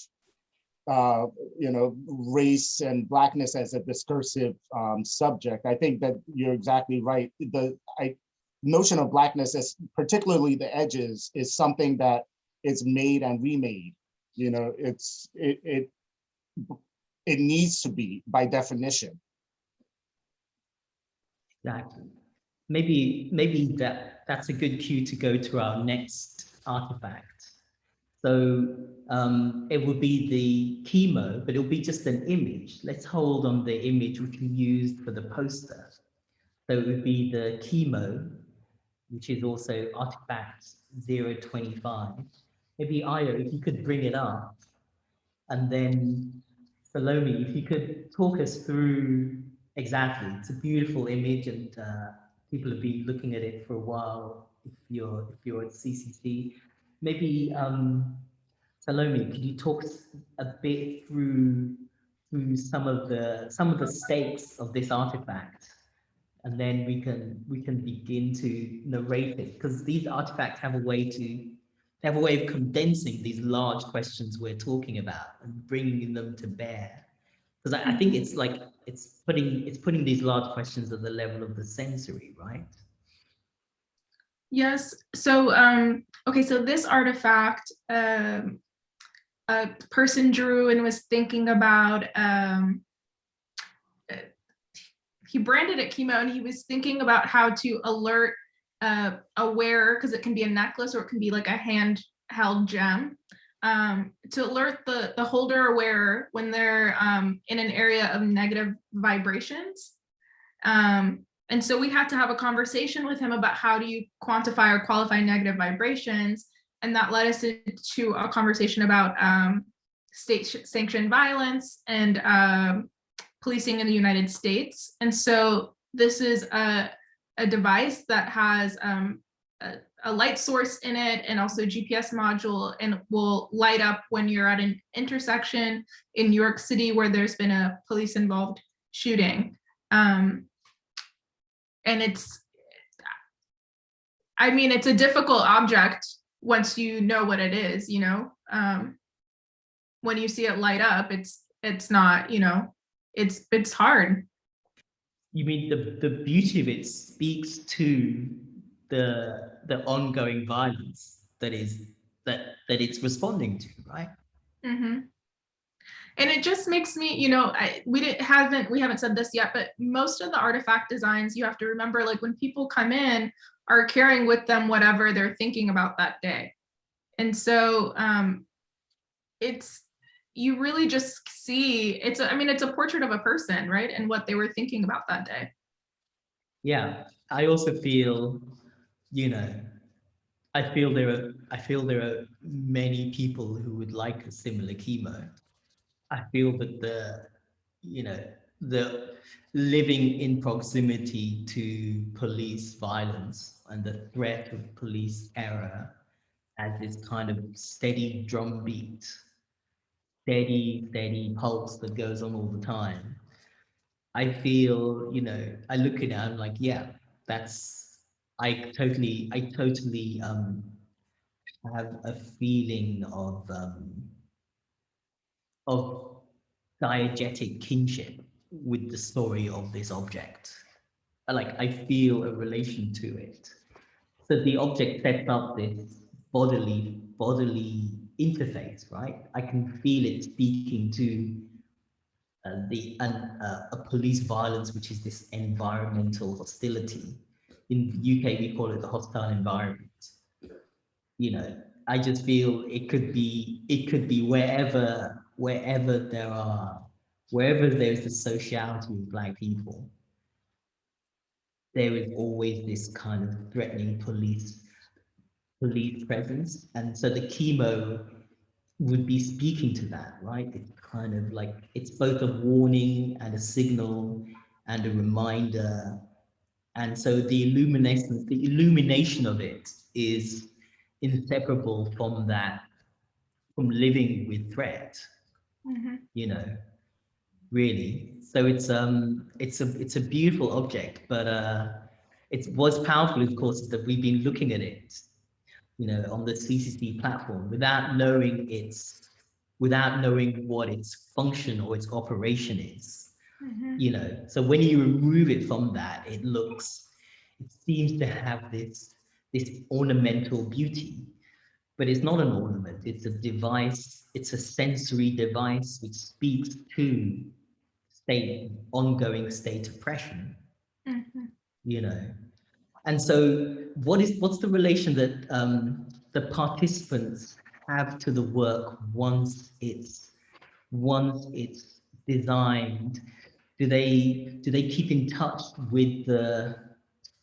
you know, race and Blackness as a discursive subject. I think that you're exactly right. The notion of Blackness, as particularly the edges, is something that is made and remade. You know, it needs to be by definition. Exactly. Maybe that's a good cue to go to our next artifact. So it will be the chemo, but it'll be just an image. Let's hold on the image which we used for the poster. So it would be the chemo, which is also artifact 025. Maybe Ayo, if you could bring it up, and then Salome, if you could talk us through exactly. It's a beautiful image, and people have been looking at it for a while. If you're at CCC, maybe Salome, could you talk a bit through some of the stakes of this artifact, and then we can begin to narrate it, because these artifacts have a way of condensing these large questions we're talking about and bringing them to bear. Because I think it's like it's putting these large questions at the level of the sensory, right? Yes. So okay. So this artifact, a person drew and was thinking about. he branded it chemo, and he was thinking about how to alert a wearer, because it can be a necklace or it can be like a handheld gem, to alert the holder or wearer when they're in an area of negative vibrations. And so we had to have a conversation with him about how do you quantify or qualify negative vibrations. And that led us into a conversation about state-sanctioned violence and policing in the United States. And so this is a device that has a light source in it and also GPS module, and will light up when you're at an intersection in New York City where there's been a police involved shooting. And it's a difficult object once you know what it is, you know. When you see it light up, it's not, you know, it's hard. You mean the beauty of it speaks to the ongoing violence that it's responding to, right? Mm-hmm. And it just makes me, you know, we haven't said this yet, but most of the artifact designs, you have to remember, like when people come in, are carrying with them whatever they're thinking about that day. And so you really just see, it's a portrait of a person, right? And what they were thinking about that day. Yeah, I also feel, you know, I feel there are many people who would like a similar chemo. I feel that the living in proximity to police violence and the threat of police error as this kind of steady drumbeat, steady pulse that goes on all the time. I feel, you know, I look at it, I'm like, yeah, I totally have a feeling of diegetic kinship with the story of this object. Like, I feel a relation to it. So the object sets up this bodily interface, right? I can feel it speaking to a police violence, which is this environmental hostility. In the UK, we call it the hostile environment. You know, I just feel it could be wherever there's the sociality of Black people, there is always this kind of threatening police presence. And so the chemo would be speaking to that, right? It's kind of like, it's both a warning and a signal and a reminder. And so the illumination of it is inseparable from that, from living with threat, Mm-hmm. you know, really. So it's a beautiful object, but what's powerful, of course, is that we've been looking at it, you know, on the CCC platform without knowing what its function or its operation is. Mm-hmm. You know, so when you remove it from that, it seems to have this ornamental beauty, but it's not an ornament. It's a device. It's a sensory device which speaks to ongoing state oppression. Mm-hmm. You know, and so what's the relation that the participants have to the work once it's designed? Do they keep in touch with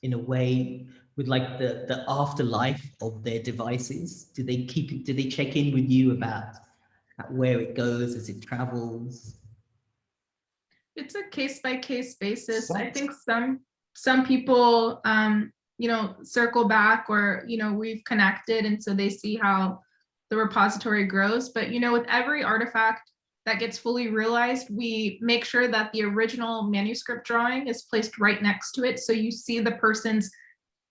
in a way, with like the afterlife of their devices? Do they check in with you about where it goes as it travels? It's a case-by-case basis. I think some people you know, circle back, or you know, we've connected, and so they see how the repository grows. But you know, with every artifact that gets fully realized, we make sure that the original manuscript drawing is placed right next to it, so you see the person's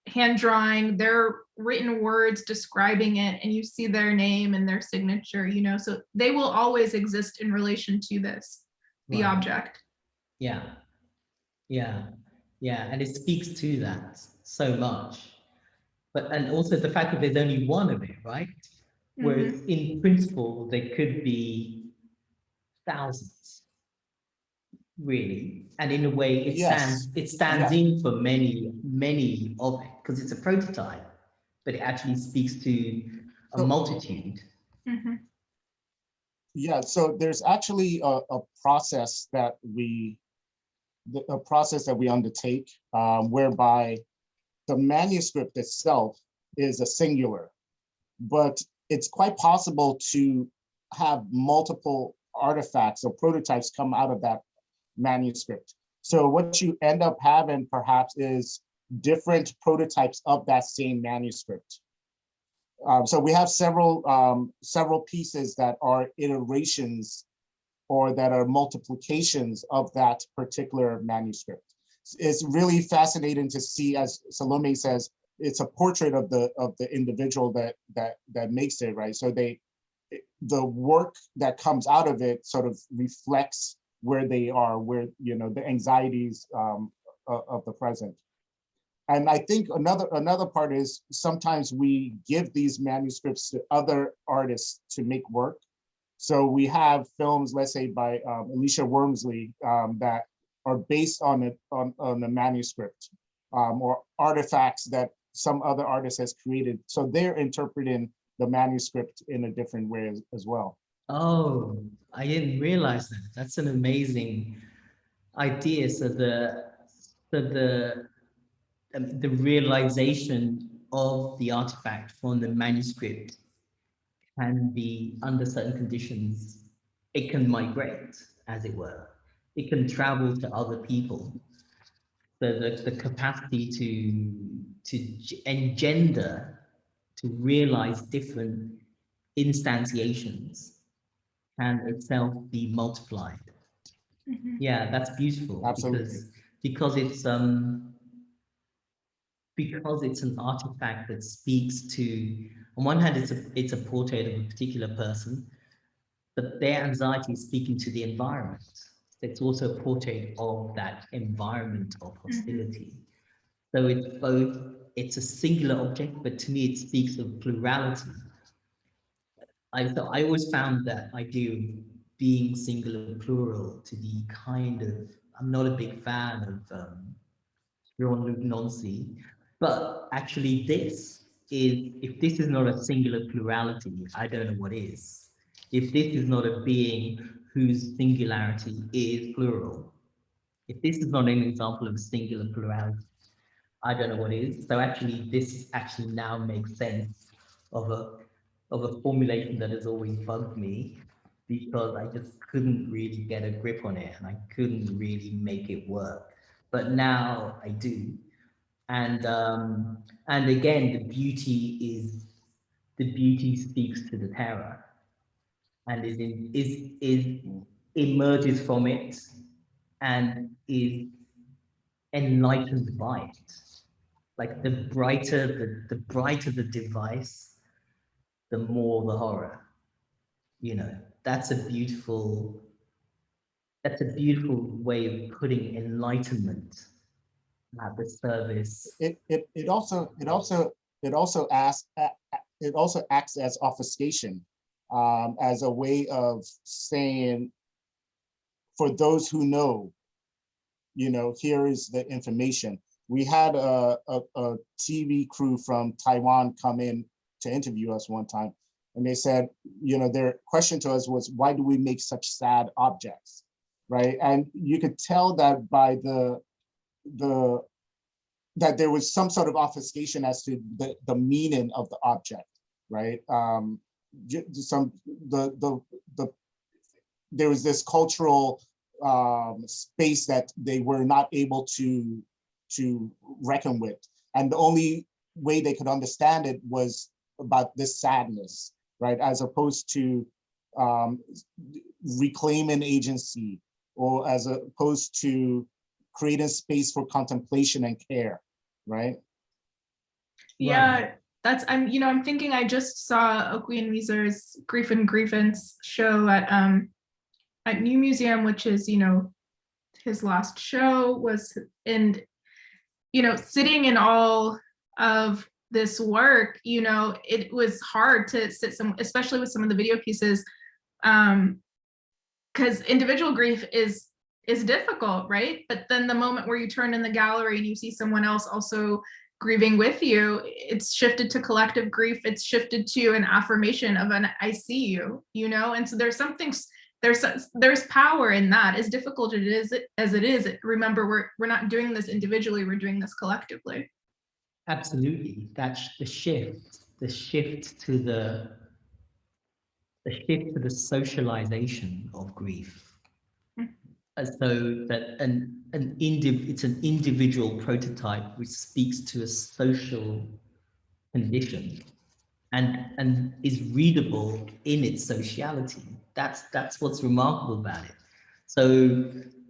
hand drawing, their written words describing it, and you see their name and their signature, you know, so they will always exist in relation to the Right. object. Yeah, and it speaks to that so much. But and also the fact that there's only one of it, right? Whereas in principle there could be thousands. really. And in a way, it Yes. stands in for many of it, because it's a prototype, but it actually speaks to a multitude. Mhm. Yeah, so there's actually a process that we undertake, whereby the manuscript itself is a singular, but it's quite possible to have multiple artifacts or prototypes come out of that manuscript. So what you end up having perhaps is different prototypes of that same manuscript. So we have several pieces that are iterations or that are multiplications of that particular manuscript. It's really fascinating to see, as Salome says, it's a portrait of the individual that makes it, right? So the work that comes out of it sort of reflects where they are, where, you know, the anxieties of the present. And I think another part is sometimes we give these manuscripts to other artists to make work. So we have films, let's say by Alicia Wormsley, that are based on a manuscript, or artifacts that some other artist has created. So they're interpreting the manuscript in a different way as well. Oh, I didn't realize that. That's an amazing idea. So the realization of the artifact from the manuscript can be, under certain conditions, it can migrate, as it were. It can travel to other people. So the capacity to engender, to realize different instantiations can itself be multiplied. Mhm. Yeah, that's beautiful. Absolutely. Because it's an artifact that speaks to, on one hand, it's a portrait of a particular person, but their anxiety is speaking to the environment. It's also a portrait of that environment of hostility. So it's a singular object, but to me it speaks of plurality. I always found that idea of being singular plural to be kind of, I'm not a big fan of Jean-Luc Nancy, but actually if this is not a singular plurality, I don't know what is. If this is not a being whose singularity is plural, if this is not an example of singular plurality, I don't know what is. So actually, this actually now makes sense of a formulation that has always bugged me, because I just couldn't really get a grip on it and I couldn't really make it work. But now I do. And again, the beauty speaks to the terror, and emerges from it and is enlightened by it. Like the brighter the device, the more the horror. You know, that's a beautiful way of putting enlightenment at the service. It also acts as obfuscation, as a way of saying, for those who know, you know, here is the information. We had a TV crew from Taiwan come in to interview us one time, and they said, you know, their question to us was, why do we make such sad objects, right? And you could tell that by that there was some sort of obfuscation as to the meaning of the object, right? There was this cultural space that they were not able to reckon with, and the only way they could understand it was about this sadness, right? As opposed to reclaiming agency, or as opposed to creating space for contemplation and care, right? Yeah, I'm thinking, I just saw Okunseinde's Grief and Grievance show at New Museum, which is, his last show was, and, sitting in all of this work, it was hard to sit especially with some of the video pieces, because individual grief is is difficult, right? But then the moment where you turn in the gallery and you see someone else also grieving with you, it's shifted to collective grief. It's shifted to an affirmation of an I see you, you know? And so there's something, there's power in that. As difficult as it is, remember, we're not doing this individually, we're doing this collectively. Absolutely. That's the shift to the socialization of grief. As though that it's an individual prototype which speaks to a social condition and is readable in its sociality. That's what's remarkable about it. So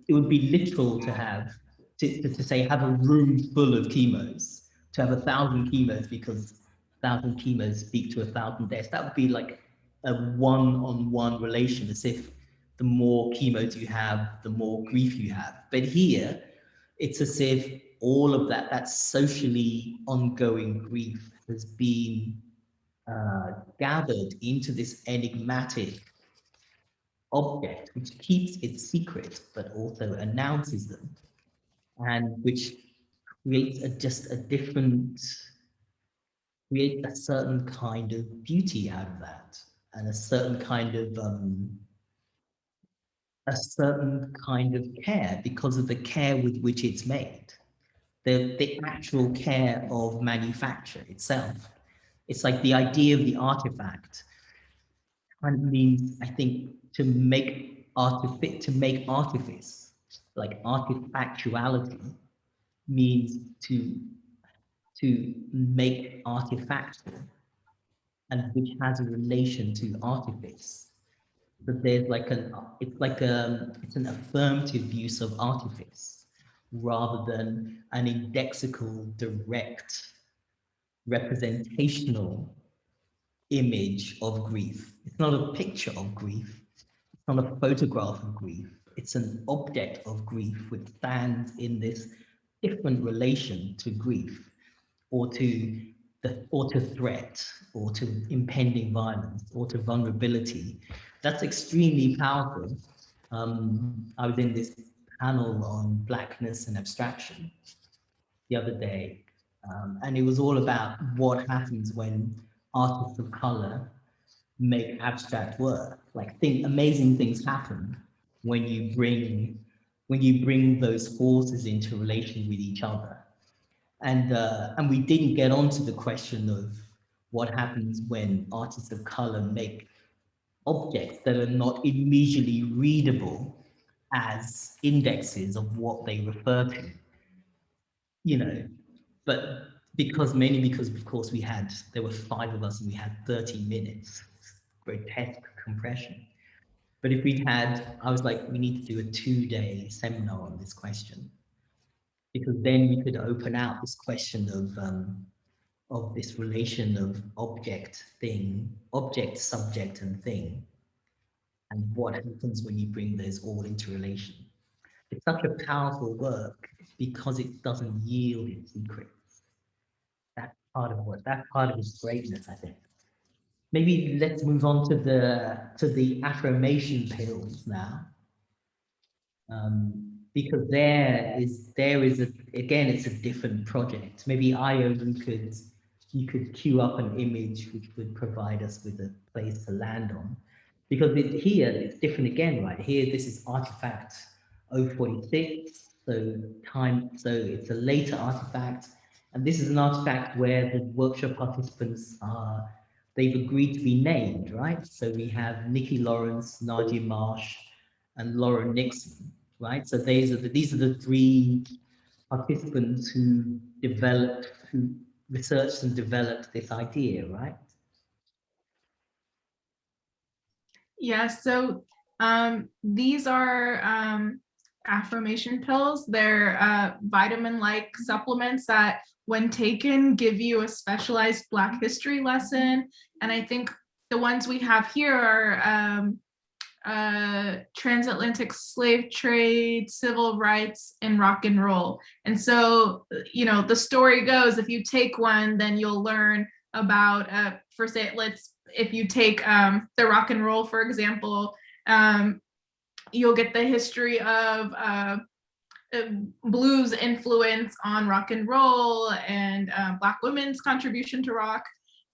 it would be literal to have to say have a room full of chemos, to have 1,000 chemos because 1,000 chemos speak to 1,000 deaths. That would be like a one-on-one relation, as if the more chemos you have, the more grief you have. But here, it's as if all of that socially ongoing grief has been gathered into this enigmatic object, which keeps its secret, but also announces them, and which creates creates a certain kind of beauty out of that, and a certain kind of care because of the care with which it's made, the actual care of manufacture itself. It's like the idea of the artifact kind of means, I think, to make artifice, like artifactuality, means to make artifactual, and which has a relation to artifice. But there's like it's an affirmative use of artifice rather than an indexical, direct, representational image of grief. It's not a picture of grief. It's not a photograph of grief. It's an object of grief which stands in this different relation to grief, or to threat, or to impending violence, or to vulnerability. That's extremely powerful. I was in this panel on Blackness and abstraction the other day, and it was all about what happens when artists of color make abstract work. Like, amazing things happen when you bring those forces into relation with each other. And we didn't get onto the question of what happens when artists of color make objects that are not immediately readable as indexes of what they refer to, you know. But mainly because of course there were 5 of us and we had 30 minutes, grotesque compression. But if I was like, we need to do a 2-day seminar on this question, because then we could open out this question of this relation of object, subject, and thing, and what happens when you bring those all into relation. It's such a powerful work because it doesn't yield its secrets. That's part of its greatness, I think. Maybe let's move on to the affirmation pills now. Because again, it's a different project. Maybe you could queue up an image which would provide us with a place to land on. Because here it's different again, right? Here, this is artifact 046, so it's a later artifact. And this is an artifact where the workshop participants they've agreed to be named, right? So we have Nikki Lawrence, Nadia Marsh, and Laura Nixon, right? So these are the 3 participants who researched and developed this idea, right? Yeah, so these are affirmation pills. They're vitamin-like supplements that, when taken, give you a specialized Black history lesson. And I think the ones we have here are transatlantic slave trade, civil rights, and rock and roll. And so, you know, the story goes, if you take one, then you'll learn about, if you take the rock and roll, for example, you'll get the history of blues influence on rock and roll, and Black women's contribution to rock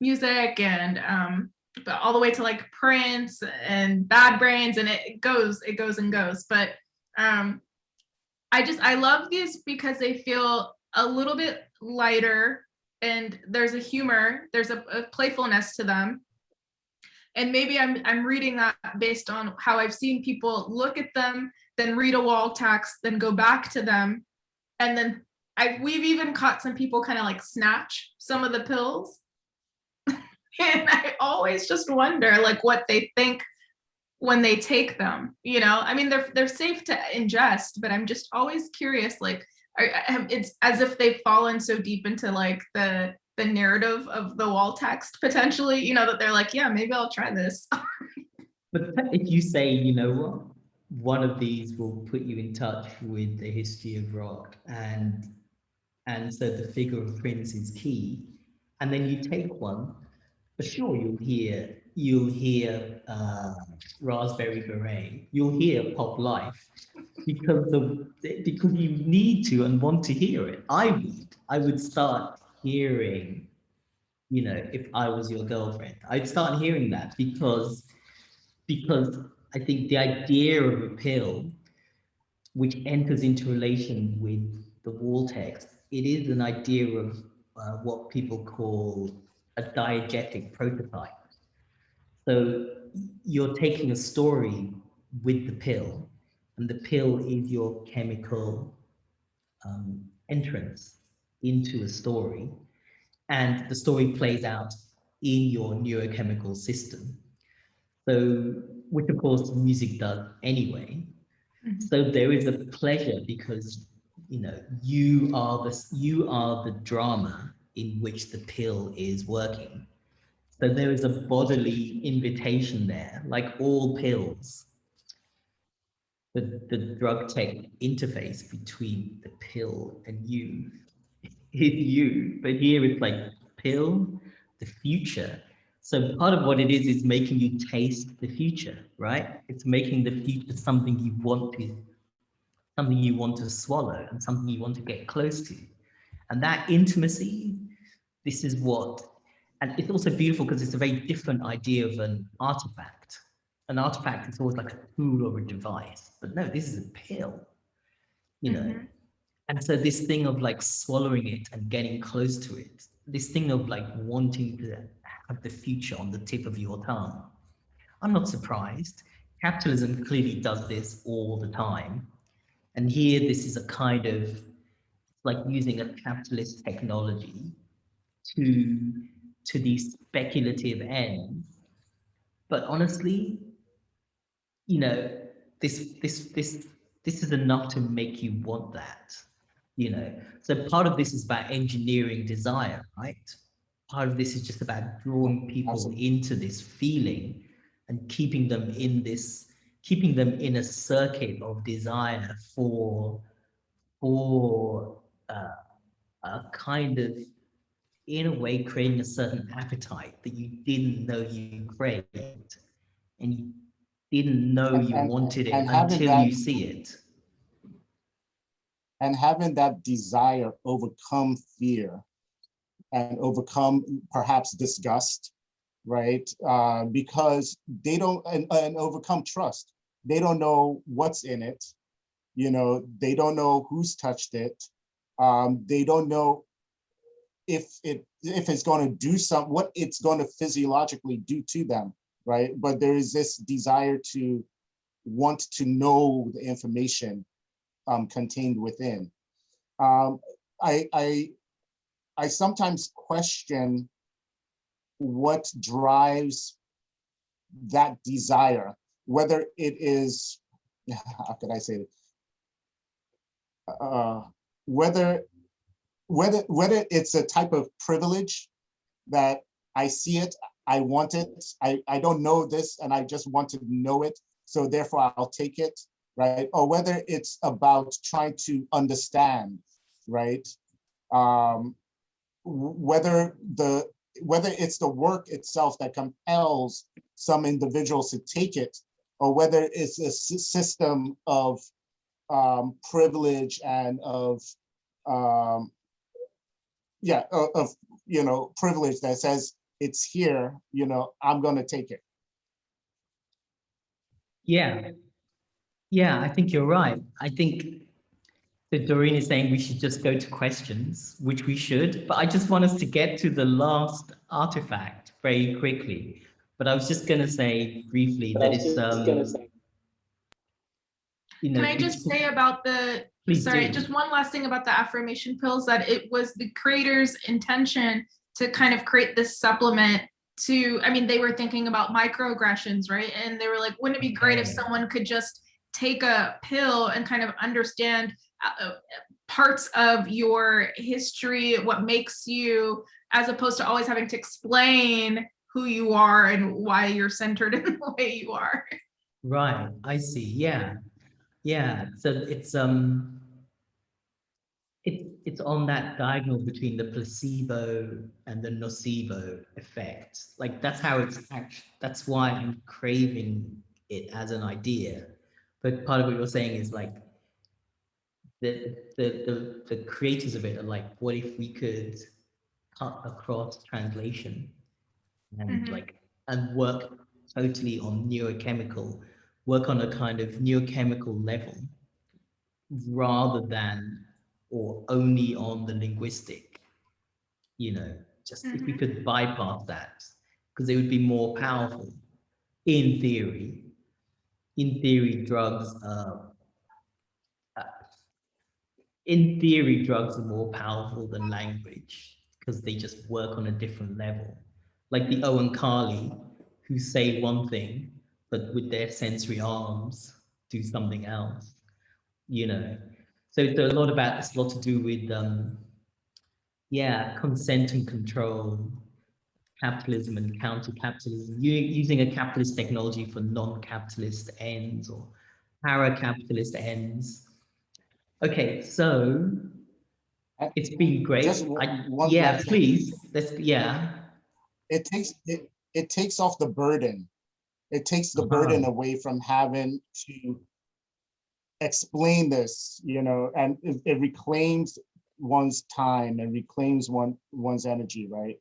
music, and but all the way to like Prince and Bad Brains, and it goes and goes. But I love these because they feel a little bit lighter, and there's a humor, there's a playfulness to them. And maybe I'm reading that based on how I've seen people look at them, then read a wall text, then go back to them. And then we've even caught some people kind of like snatch some of the pills. And I always just wonder like what they think when they take them, you know? I mean, they're safe to ingest, but I'm just always curious, like, it's as if they've fallen so deep into like the narrative of the wall text potentially, you know, that they're like, yeah, maybe I'll try this. But if you say, you know what, one of these will put you in touch with the history of rock, and so the figure of Prince is key, and then you take one, for sure you'll hear Raspberry Beret, you'll hear Pop Life, because you need to and want to hear it. I would start hearing, you know, if I was your girlfriend, I'd start hearing that because I think the idea of a pill which enters into relation with the wall text, it is an idea of what people call a diegetic prototype. So you're taking a story with the pill, and the pill is your chemical entrance into a story, and the story plays out in your neurochemical system. So, which of course music does anyway. Mm-hmm. So there is a pleasure because, you know, you are the drama in which the pill is working. So there is a bodily invitation there, like all pills. The drug tech interface between the pill and you is you, but here it's like pill, the future. So part of what it is making you taste the future, right? It's making the future something you want to swallow and something you want to get close to. And that intimacy, this is what, and it's also beautiful because it's a very different idea of an artifact. An artifact is always like a tool or a device, but no, this is a pill, you know. Mm-hmm. And so this thing of like swallowing it and getting close to it, this thing of like wanting to have the future on the tip of your tongue. I'm not surprised. Capitalism clearly does this all the time. And here, this is a kind of like using a capitalist technology to these speculative ends. But honestly, you know, this is enough to make you want that. You know, so part of this is about engineering desire, right? Part of this is just about drawing people into this feeling and keeping them in a circuit of desire for a kind of, in a way, creating a certain appetite that you didn't know you craved, and you didn't know you wanted it until you see it. And having that desire overcome fear and overcome perhaps disgust, right? Because they don't, and overcome trust. They don't know what's in it. You know, they don't know who's touched it. They don't know if it's going to do what it's going to physiologically do to them, right? But there is this desire to want to know the information contained within. I sometimes question what drives that desire, whether it is, how could I say it? Whether it's a type of privilege that I see it, I want it, I don't know this and I just want to know it, so therefore I'll take it, right? Or whether it's about trying to understand, right? Whether it's the work itself that compels some individuals to take it or whether it's a system of privilege and of privilege that says it's here, I'm going to take it. Yeah, I think you're right. I think that Doreen is saying we should just go to questions, which we should, but I just want us to get to the last artifact very quickly. But I was just going to say briefly that it's, Can I just say about the, just one last thing about the affirmation pills, that it was the creator's intention to kind of create this supplement to, I mean, they were thinking about microaggressions, right? And they were like, wouldn't it be great if someone could just take a pill and kind of understand parts of your history, what makes you, as opposed to always having to explain who you are and why you're centered in the way you are. Right, I see. Yeah. So it's on that diagonal between the placebo and the nocebo effect. Like that's how it's actually, that's why I'm craving it as an idea. But part of what you're saying is like the creators of it are like, what if we could cut across translation and and work totally on work on a kind of neurochemical level rather than or only on the linguistic, just if we could bypass that, because it would be more powerful in theory. In theory, drugs are more powerful than language because they just work on a different level. Like the Owen Carly, who say one thing, but with their sensory arms do something else, So it's a lot to do with, consent and control, capitalism and counter-capitalism, using a capitalist technology for non-capitalist ends or para-capitalist ends. Okay, so it's been great. Please. It takes off the burden. It takes the burden away from having to explain this, and it reclaims one's time and reclaims one's energy, right?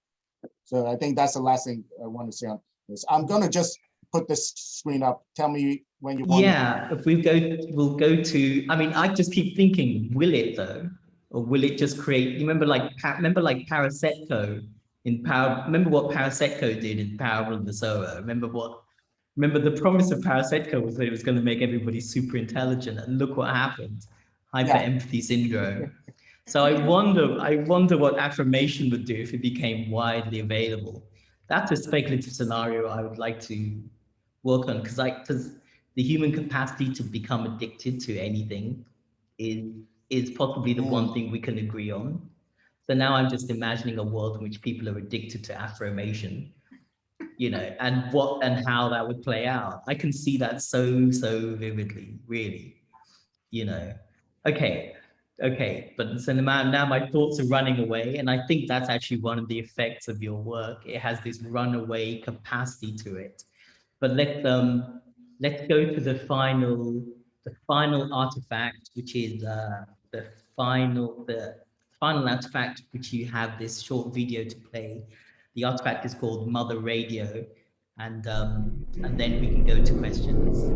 So I think that's the last thing I want to say on this. I'm gonna just put this screen up. Tell me when you want. If we'll go to, I mean, I just keep thinking, will it though? Or will it just create, you remember like Parasetko in Power, remember what Parasetko did in Power of the Sower? Remember the promise of Parasetko was that it was going to make everybody super intelligent, and look what happened, hyper-empathy syndrome. So I wonder what affirmation would do if it became widely available. That's a speculative scenario I would like to work on, because the human capacity to become addicted to anything is possibly the one thing we can agree on. So now I'm just imagining a world in which people are addicted to affirmation, and how that would play out. I can see that so vividly, really, Okay, but so now my thoughts are running away, and I think that's actually one of the effects of your work. It has this runaway capacity to it. But let's go to the final artifact, which is the final artifact, which you have this short video to play. The artifact is called Mother Radio, and then we can go to questions.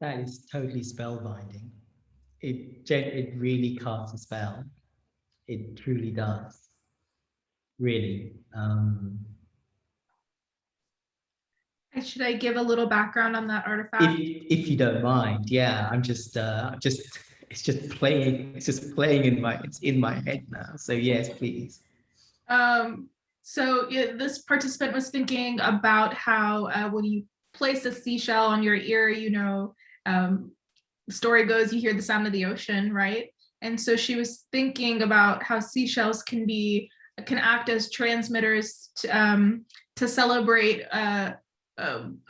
That is totally spellbinding. It really casts a spell. It truly does. Really. Should I give a little background on that artifact? If you don't mind, yeah. I'm just it's just playing. It's just playing it's in my head now. So yes, please. So this participant was thinking about how when you place a seashell on your ear, you know, the story goes, you hear the sound of the ocean, right? And so she was thinking about how seashells can act as transmitters to celebrate a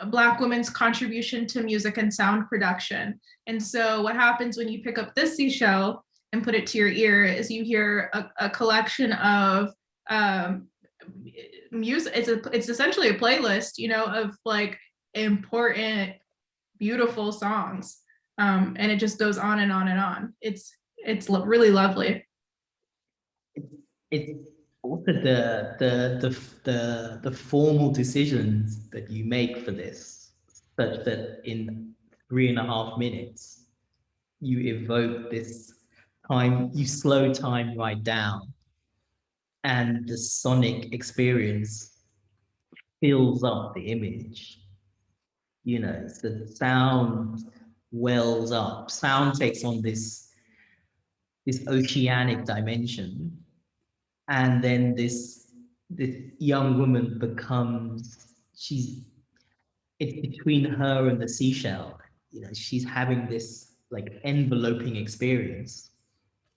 Black women's contribution to music and sound production. And so what happens when you pick up this seashell and put it to your ear is you hear a collection of music. It's essentially a playlist, you know, of like important, beautiful songs. And it just goes on and on and on. It's really lovely. It's also the formal decisions that you make for this, such that in 3.5 minutes you evoke this time, you slow time right down, and the sonic experience fills up the image. You know, so the sound wells up. Sound takes on this oceanic dimension, and then this young woman becomes, it's between her and the seashell. You know, she's having this like enveloping experience,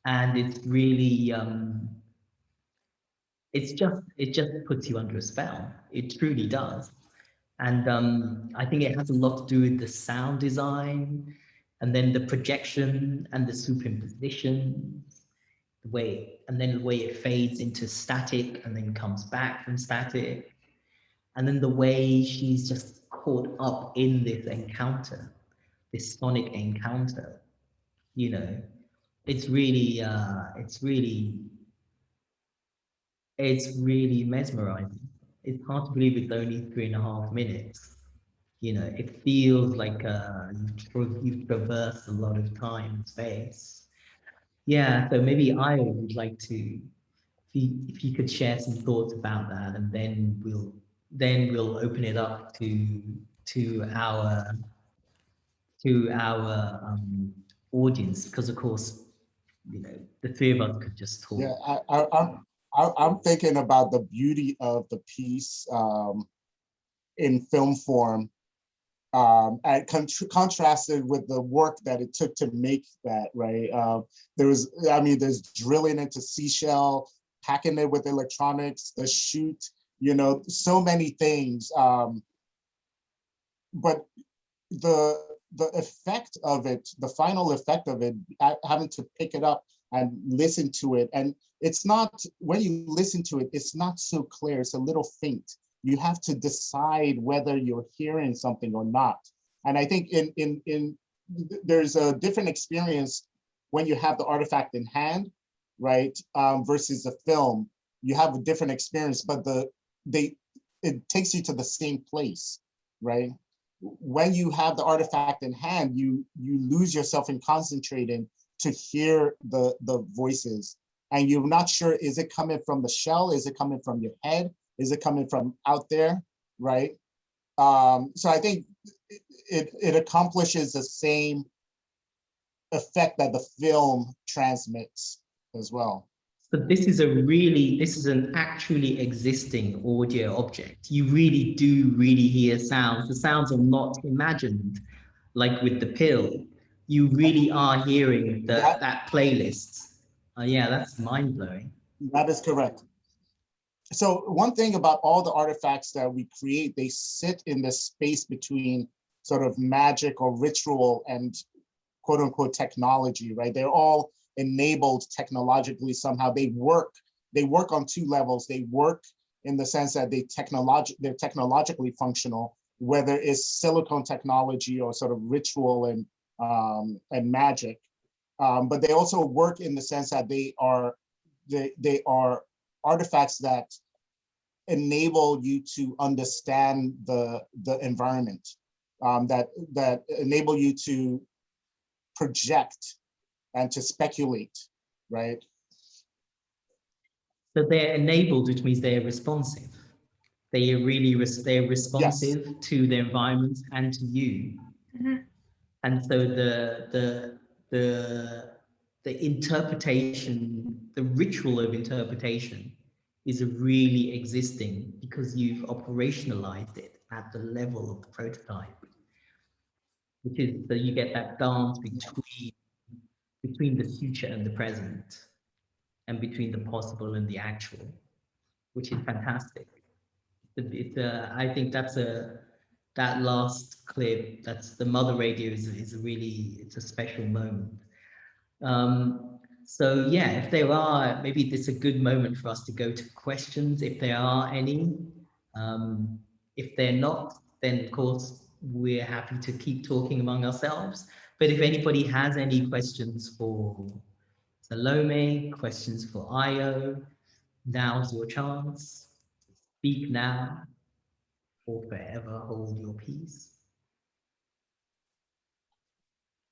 and it's really it just puts you under a spell. It truly does. And I think it has a lot to do with the sound design, and then the projection and the superimposition, and then the way it fades into static and then comes back from static. And then the way she's just caught up in this encounter, this sonic encounter, you know, it's really mesmerizing. It's hard to believe it's only 3.5 minutes. You know, it feels like you've traversed a lot of time and space. Yeah, so maybe I would like to, if you could share some thoughts about that, and then we'll open it up to our audience, because of course, you know, the three of us could just talk. Yeah, I'm thinking about the beauty of the piece in film form, and contrasted with the work that it took to make that, right? There's drilling into seashell, packing it with electronics, the shoot, you know, so many things. But the effect of it, the final effect of it, having to pick it up and listen to it, and it's not, when you listen to it, it's not so clear, it's a little faint. You have to decide whether you're hearing something or not. And I think there's a different experience when you have the artifact in hand, right? Versus the film. You have a different experience, but it takes you to the same place, right? When you have the artifact in hand, you lose yourself in concentrating to hear the voices. And you're not sure, is it coming from the shell? Is it coming from your head? Is it coming from out there, right? So I think it accomplishes the same effect that the film transmits as well. But this is an actually existing audio object. You really hear sounds. The sounds are not imagined, like with the pill. You really are hearing that playlist. Yeah, that's mind-blowing. That is correct. So one thing about all the artifacts that we create, they sit in the space between sort of magic or ritual and quote unquote technology, right? They're all enabled technologically somehow. They work on two levels. They work in the sense that they're technologically functional, whether it's silicone technology or sort of ritual and magic. But they also work in the sense that they are artifacts that enable you to understand the environment. that enable you to project and to speculate, right? So they're enabled, which means they're responsive. They are really they're responsive to their environment and to you. Mhm. And so the interpretation, the ritual of interpretation is really existing because you've operationalized it at the level of the prototype, which is that you get that dance between the future and the present, and between the possible and the actual, which is fantastic. I think that last clip, that's the mother radio, is a really, it's a special moment. So yeah, if there are, maybe it's a good moment for us to go to questions, if there are any. If they're not, then of course we're happy to keep talking among ourselves. But if anybody has any questions for Salome, questions for Ayo, now's your chance. Speak now or forever hold your peace.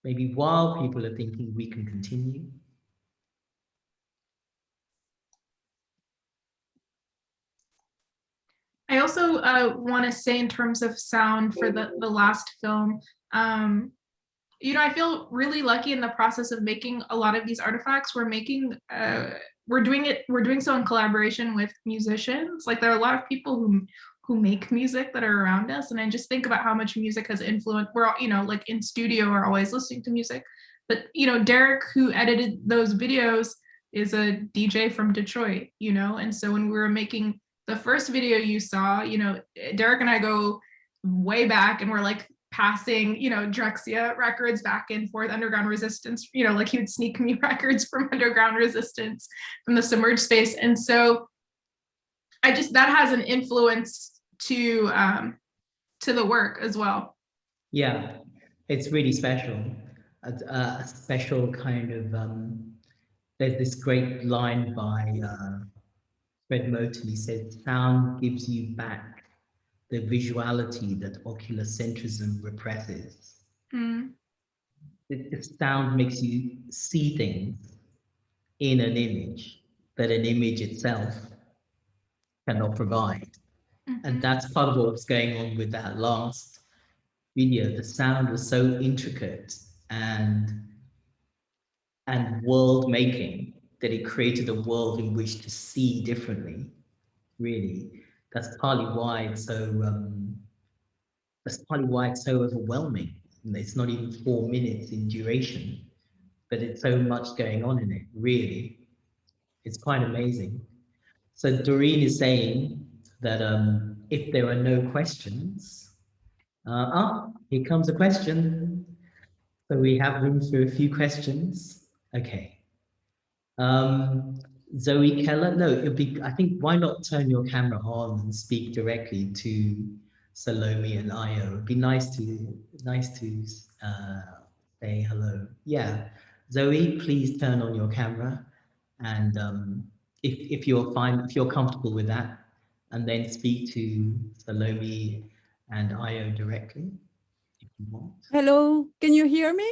Maybe while people are thinking, we can continue. I also want to say, in terms of sound for the last film, you know, I feel really lucky in the process of making a lot of these artifacts. We're doing so in collaboration with musicians. Like, there are a lot of people who make music that are around us, and I just think about how much music has influenced. We're all, you know, like in studio, are always listening to music, but you know, Derek, who edited those videos, is a DJ from Detroit, you know, and so when we were making the first video you saw, you know, Derek and I go way back, and we're like passing, you know, Drexciya records back and forth, Underground Resistance, you know, like he would sneak me records from Underground Resistance, from the submerged space. And so that has an influence to the work as well. Yeah, it's really special. A special kind of, there's this great line by Fred Moten. He said, sound gives you back the visuality that oculocentrism represses. Mm. The sound makes you see things in an image that an image itself cannot provide. Mm-hmm. And that's part of what's going on with that last video. The sound was so intricate and world making that it created a world in which to see differently. Really, that's partly why it's so overwhelming. And it's not even 4 minutes in duration, but it's so much going on in it. Really, it's quite amazing. So Doreen is saying that if there are no questions, here comes a question. So we have room for a few questions. Okay. Zoe Keller, no, I think, why not turn your camera on and speak directly to Salome and Ayo? It'd be nice to say hello. Yeah, Zoe, please turn on your camera, and if you're fine, if you're comfortable with that, and then speak to Salome and Ayo directly, if you want. Hello, can you hear me?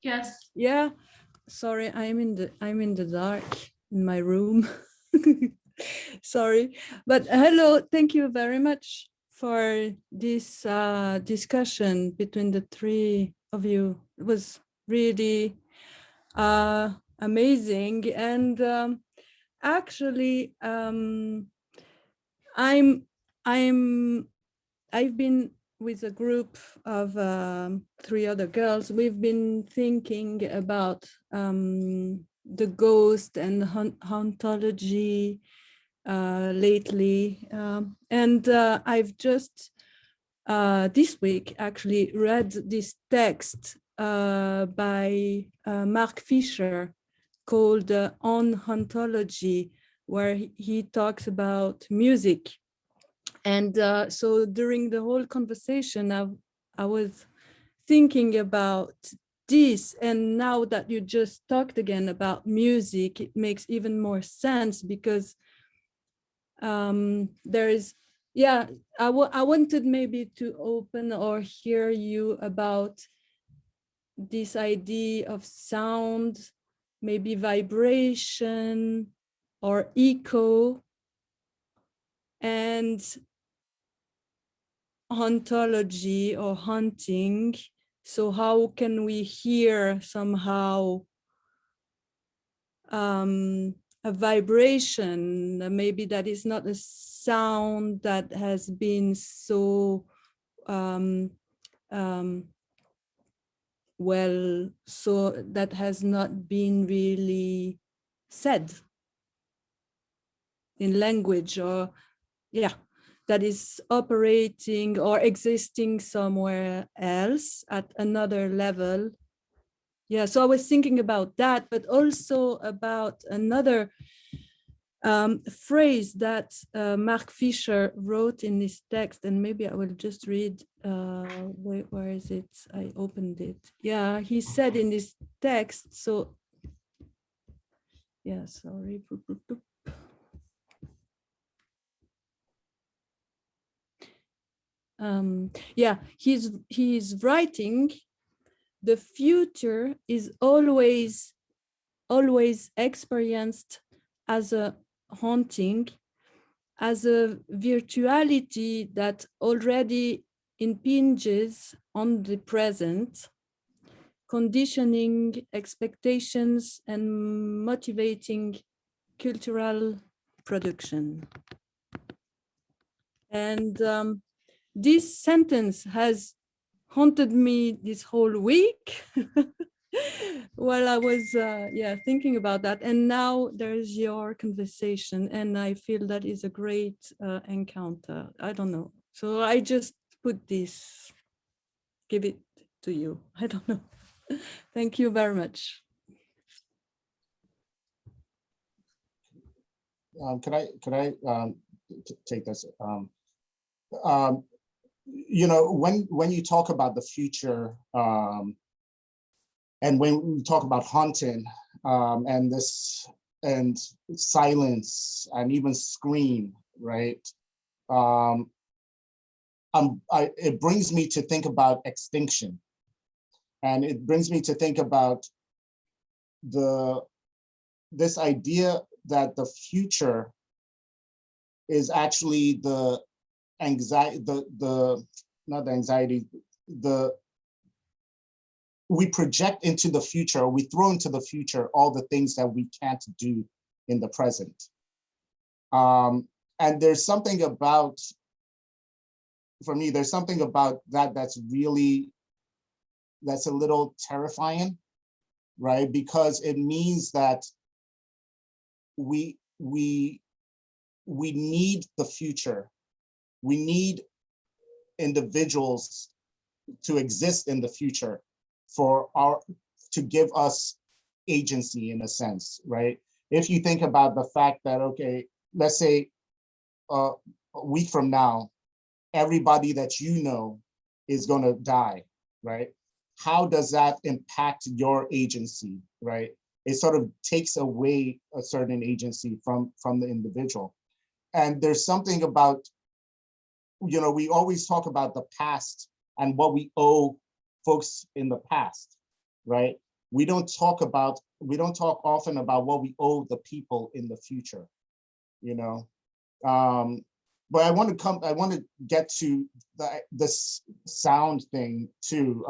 Yes. Yeah. Sorry, I'm in the dark in my room. Sorry, but hello. Thank you very much for this discussion between the three of you. It was really amazing, and actually, I've been with a group of 3 other girls. We've been thinking about the ghost and hauntology lately, and I've just this week actually read this text by Mark Fisher called On Hauntology, where he talks about music. And so during the whole conversation, I was thinking about this, and now that you just talked again about music, it makes even more sense, because there is yeah, I wanted maybe to open or hear you about this idea of sound, maybe vibration or echo, and ontology or hunting. So how can we hear somehow a vibration, maybe that is not a sound that has been so well, so that has not been really said in language, or yeah, that is operating or existing somewhere else at another level. Yeah, so I was thinking about that, but also about another phrase that Mark Fisher wrote in this text, and maybe I will just read, where is it? I opened it. Yeah, he said in this text, so, yeah, sorry. Yeah, he's writing, the future is always experienced as a haunting, as a virtuality that already impinges on the present, conditioning expectations and motivating cultural production. And this sentence has haunted me this whole week while I was thinking about that. And now there's your conversation, and I feel that is a great encounter. I don't know. So I just put this, give it to you. I don't know. Thank you very much. Could I take this? You know, when you talk about the future, and when we talk about haunting, and silence and even scream, right? It brings me to think about extinction, and it brings me to think about this idea that the future is actually the anxiety, we project into the future, we throw into the future all the things that we can't do in the present. And there's something about, for me, there's something about that that's a little terrifying, right? Because it means that we need the future. We need individuals to exist in the future to give us agency, in a sense, right? If you think about the fact that, okay, let's say a week from now, everybody that you know is going to die, right? How does that impact your agency, right? It sort of takes away a certain agency from the individual. And there's something about, you know, we always talk about the past and what we owe folks in the past, right? We don't talk often about what we owe the people in the future, you know? But I want to get to this sound thing too.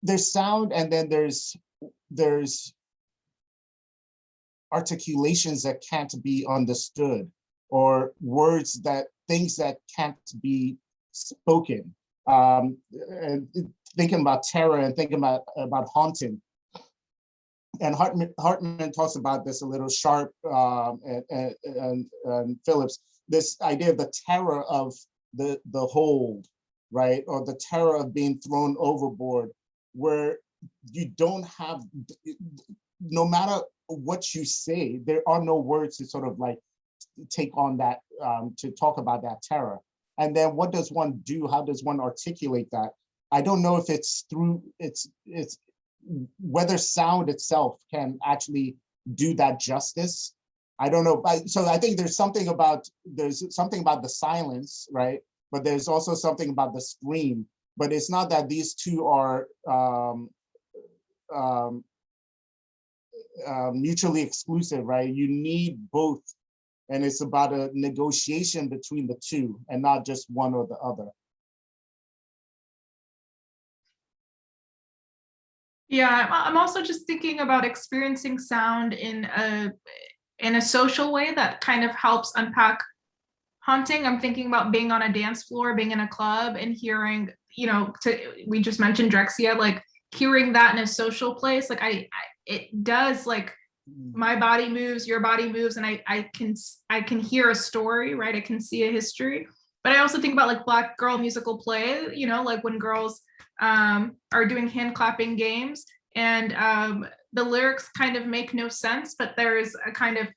There's sound, and then there's articulations that can't be understood, or things that can't be spoken. And thinking about terror and thinking about haunting. And Hartman talks about this a little, Sharp and Phillips, this idea of the terror of the hold, right? Or the terror of being thrown overboard, where you don't have, no matter what you say, there are no words to sort of like take on that, to talk about that terror. And then what does one do? How does one articulate that? I don't know if it's through, it's whether sound itself can actually do that justice. I don't know. So I think there's something about the silence, right? But there's also something about the scream. But it's not that these two are mutually exclusive, right? You need both. And it's about a negotiation between the two and not just one or the other. Yeah, I'm also just thinking about experiencing sound in a social way that kind of helps unpack haunting. I'm thinking about being on a dance floor, being in a club and hearing, we just mentioned Drexia, like hearing that in a social place, like it does, like my body moves, your body moves, and I can hear a story, right? I can see a history. But I also think about like Black girl musical play, like when girls are doing hand clapping games and the lyrics kind of make no sense, but there's a kind of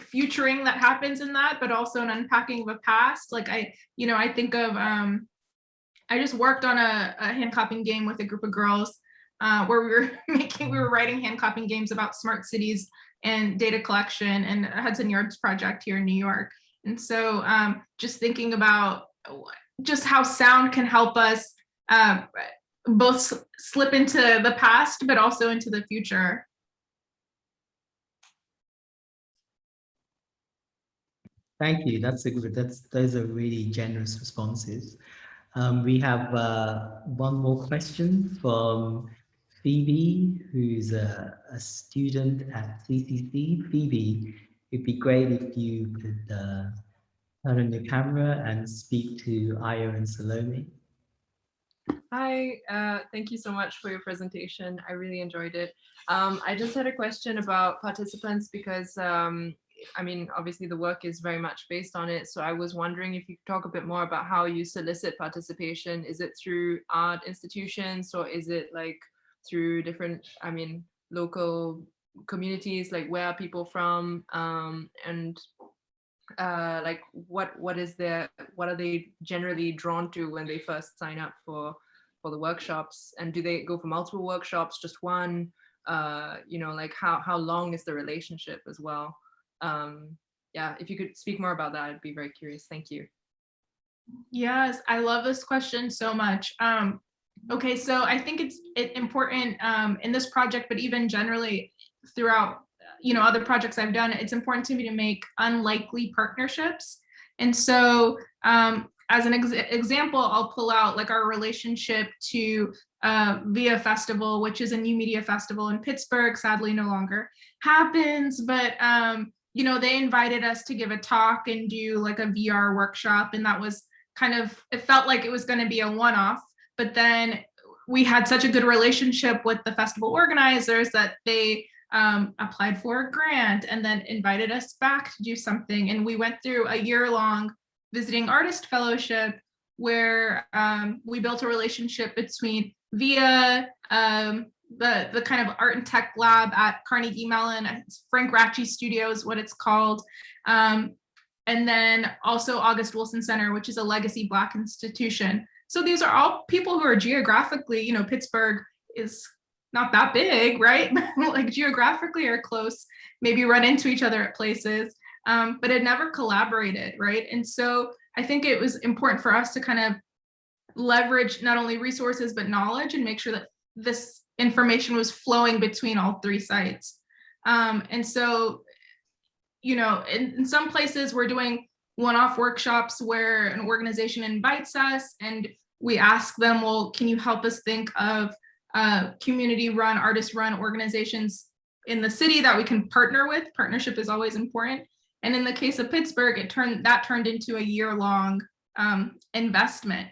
futuring that happens in that, but also an unpacking of a past. Like I think of, I just worked on a hand clapping game with a group of girls where we were writing hand clapping games about smart cities and data collection and Hudson Yards project here in New York. And so just thinking about just how sound can help us both slip into the past, but also into the future. Thank you. Those are really generous responses. We have one more question from Phoebe, who's a student at CCC. Phoebe, it'd be great if you could turn on your camera and speak to Ayo and Salome. Hi, thank you so much for your presentation. I really enjoyed it. I just had a question about participants because I mean, obviously the work is very much based on it. So I was wondering if you could talk a bit more about how you solicit participation. Is it through art institutions or is it like through different, I mean, local communities, like where are people from? And like what are they generally drawn to when they first sign up for the workshops? And do they go for multiple workshops, just one? Like how long is the relationship as well? Yeah, if you could speak more about that, I'd be very curious. Thank you. Yes, I love this question so much. Okay, so I think it's important in this project, but even generally throughout, other projects I've done, it's important to me to make unlikely partnerships. And so as an example, I'll pull out like our relationship to Via Festival, which is a new media festival in Pittsburgh, sadly no longer happens, but they invited us to give a talk and do like a VR workshop. And that was it felt like it was going to be a one-off, but then we had such a good relationship with the festival organizers that they applied for a grant and then invited us back to do something. And we went through a year-long visiting artist fellowship where we built a relationship between Via, the kind of art and tech lab at Carnegie Mellon, it's Frank Ratchey Studio is what it's called. And then also August Wilson Center, which is a legacy Black institution. So these are all people who are geographically, Pittsburgh is not that big, right? Like geographically are close, maybe run into each other at places, but had never collaborated, right? And so I think it was important for us to kind of leverage not only resources, but knowledge and make sure that this information was flowing between all three sites. And so, in some places we're doing one-off workshops where an organization invites us and we ask them, well, can you help us think of community-run, artist-run organizations in the city that we can partner with? Partnership is always important. And in the case of Pittsburgh, it turned into a year-long investment,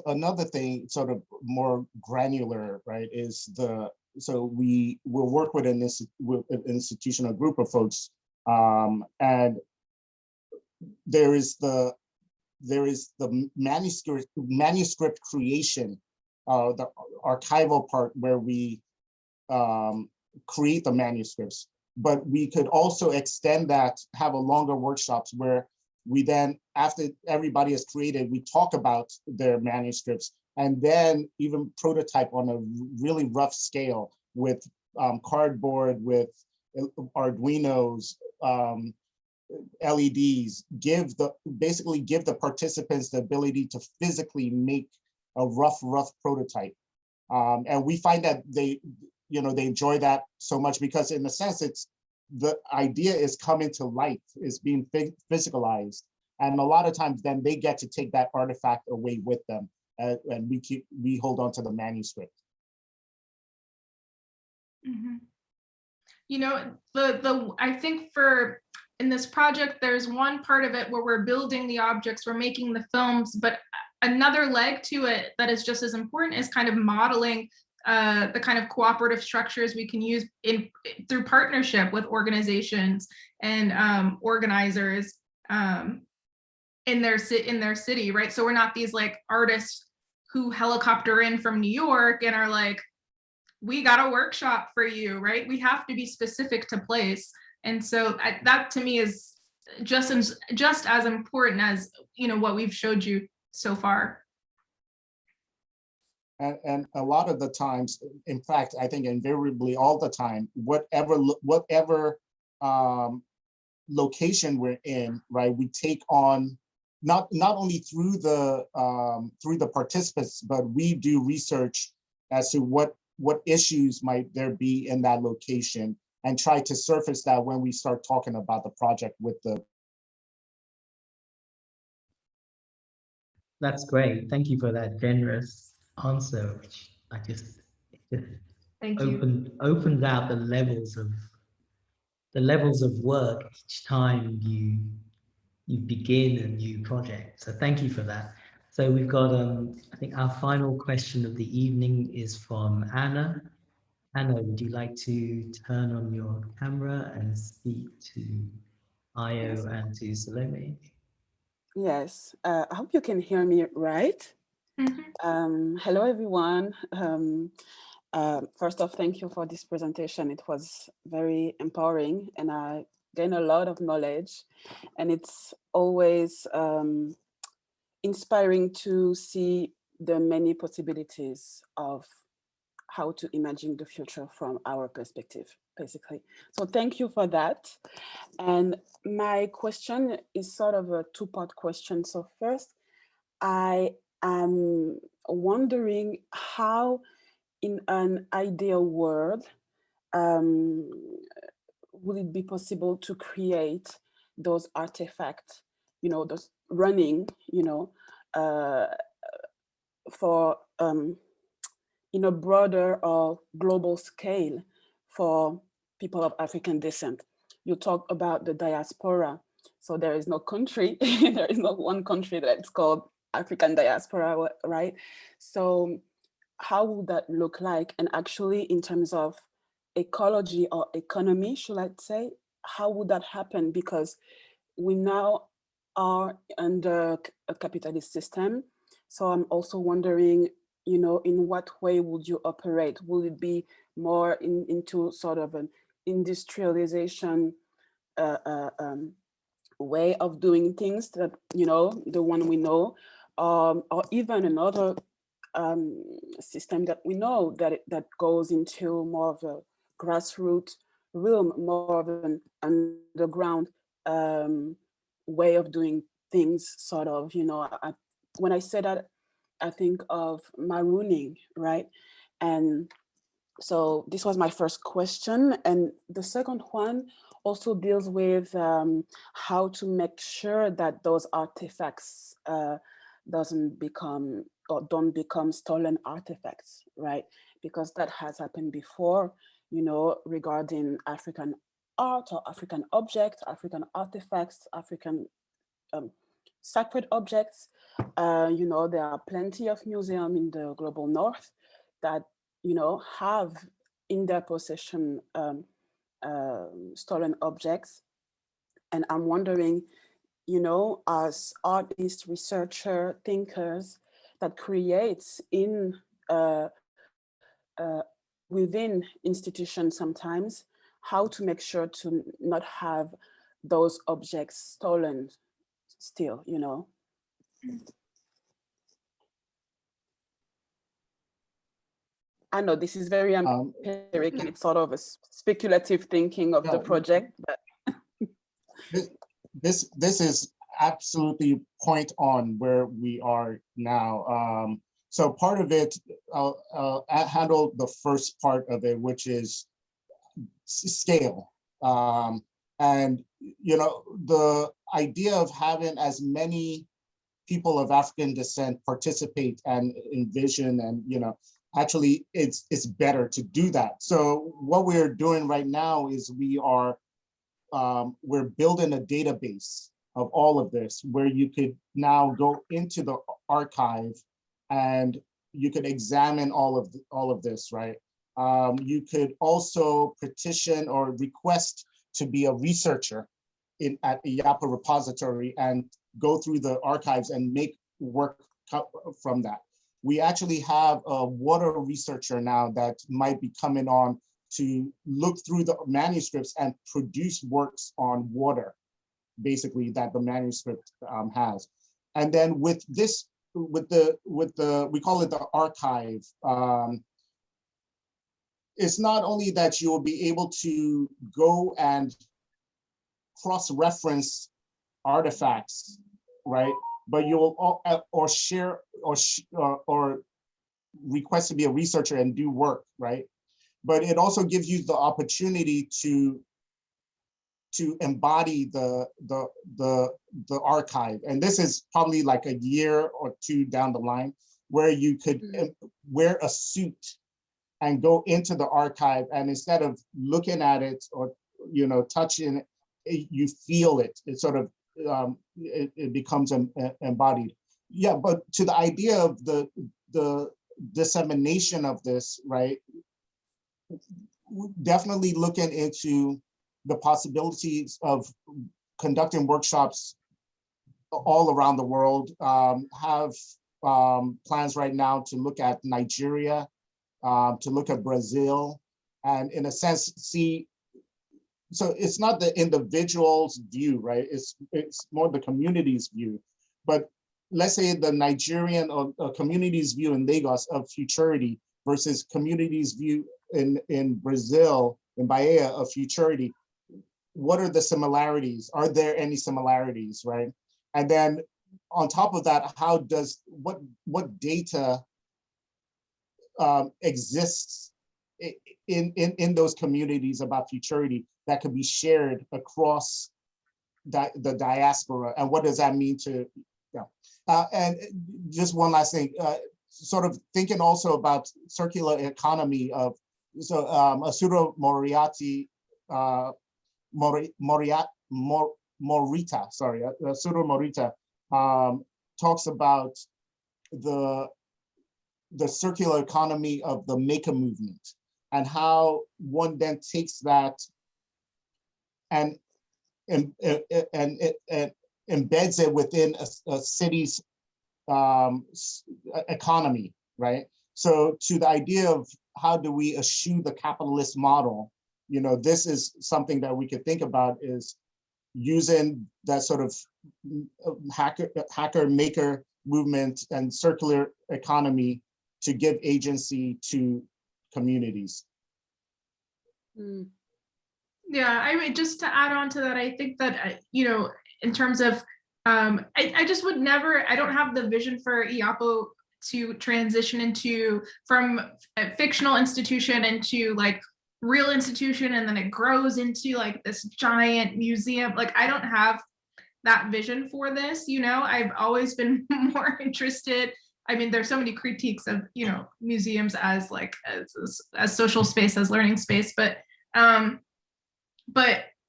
Another thing, sort of more granular, right, is so we will work with an institutional group of folks, and there is the manuscript creation, the archival part where we create the manuscripts, but we could also extend that, have a longer workshops where we then, after everybody has created, we talk about their manuscripts, and then even prototype on a really rough scale with cardboard, with Arduinos, LEDs, basically give the participants the ability to physically make a rough prototype. And we find that they enjoy that so much, because in a sense, the idea is coming to life, is being physicalized. And a lot of times then they get to take that artifact away with them, and we hold on to the manuscript. Mm-hmm. You know, I think in this project, there's one part of it where we're building the objects, we're making the films, but another leg to it that is just as important is kind of modeling the kind of cooperative structures we can use through partnership with organizations and organizers in their city, right? So we're not these like artists who helicopter in from New York and are like, we got a workshop for you, right? We have to be specific to place. And so that to me is just as important as, you know, what we've showed you so far. And a lot of the times, in fact, I think invariably all the time, whatever location we're in, right, we take on not only through the participants, but we do research as to what issues might there be in that location, and try to surface that when we start talking about the project with the. That's great. Thank you for that generous answer, which Thank you. opens out the levels of work each time you begin a new project. So thank you for that. So we've got I think our final question of the evening is from Anna. Anna, would you like to turn on your camera and speak to Ayo and to Salome? Yes, I hope you can hear me right. Mm-hmm. Hello, everyone. First off, thank you for this presentation. It was very empowering and I gained a lot of knowledge, and it's always inspiring to see the many possibilities of how to imagine the future from our perspective, basically. So thank you for that. And my question is sort of a two-part question. So first, I am wondering how, in an ideal world, would it be possible to create those artifacts, you know, those running, you know, for in a broader or global scale for people of African descent? You talk about the diaspora. So there is no country, there is not one country that's called African diaspora, right? So how would that look like? And actually in terms of ecology or economy, should I say, how would that happen? Because we now are under a capitalist system. So I'm also wondering, you know, in what way would you operate? Will it be more into sort of an industrialization way of doing things that, you know, the one we know, or even another system that we know that goes into more of a grassroots realm, more of an underground way of doing things, sort of, you know. When I say that, I think of marooning, right? And so this was my first question. And the second one also deals with how to make sure that those artifacts don't become stolen artifacts, right? Because that has happened before, you know, regarding African art or African objects, African artifacts, African sacred objects. You know, there are plenty of museums in the global north that, you know, have in their possession stolen objects. And I'm wondering, you know, as artists, researchers, thinkers, that creates in within institutions sometimes, how to make sure to not have those objects stolen still, you know. I know this is very empiric and it's sort of a speculative thinking of the project, but this is absolutely point on where we are now. So part of it, I'll handle the first part of it, which is scale. And, you know, the idea of having as many people of African descent participate and envision, and, you know, actually it's better to do that. So what we're doing right now is we're building a database of all of this, where you could now go into the archive and you could examine all of this, right? You could also petition or request to be a researcher at Iyapo Repository and go through the archives and make work from that. We actually have a water researcher now that might be coming on to look through the manuscripts and produce works on water, basically, that the manuscript has. And then with this, we call it the archive. It's not only that you will be able to go and cross-reference artifacts, right? But you will or share or request to be a researcher and do work, right? But it also gives you the opportunity to embody the archive. And this is probably like a year or two down the line, where you could wear a suit and go into the archive, and instead of looking at it or, you know, touching it, you feel it. It sort of it becomes embodied. Yeah, but to the idea of the dissemination of this, right? Definitely looking into the possibilities of conducting workshops all around the world. Have plans right now to look at Nigeria, to look at Brazil, and in a sense see. So it's not the individual's view, right? It's more the community's view. But let's say the Nigerian or community's view in Lagos of futurity versus community's view in Brazil, in Bahia, of futurity. What are the similarities? Are there any similarities, right? And then on top of that, how does what data exists in those communities about futurity that could be shared across the diaspora, and what does that mean to, and just one last thing, sort of thinking also about circular economy of, so Asuro Morita, sorry, Asuro Morita talks about the circular economy of the maker movement, and how one then takes that and embeds it within a city's economy, right? So to the idea of how do we eschew the capitalist model, you know, this is something that we could think about, is using that sort of hacker maker movement and circular economy to give agency to communities. Yeah, I mean, just to add on to that, I think that, you know, in terms of, I just would never, I don't have the vision for Iyapo to transition from a fictional institution into like real institution, and then it grows into like this giant museum. Like, I don't have that vision for this, you know. I've always been more interested. I mean, there's so many critiques of, you know, museums as like as social space, as learning space, but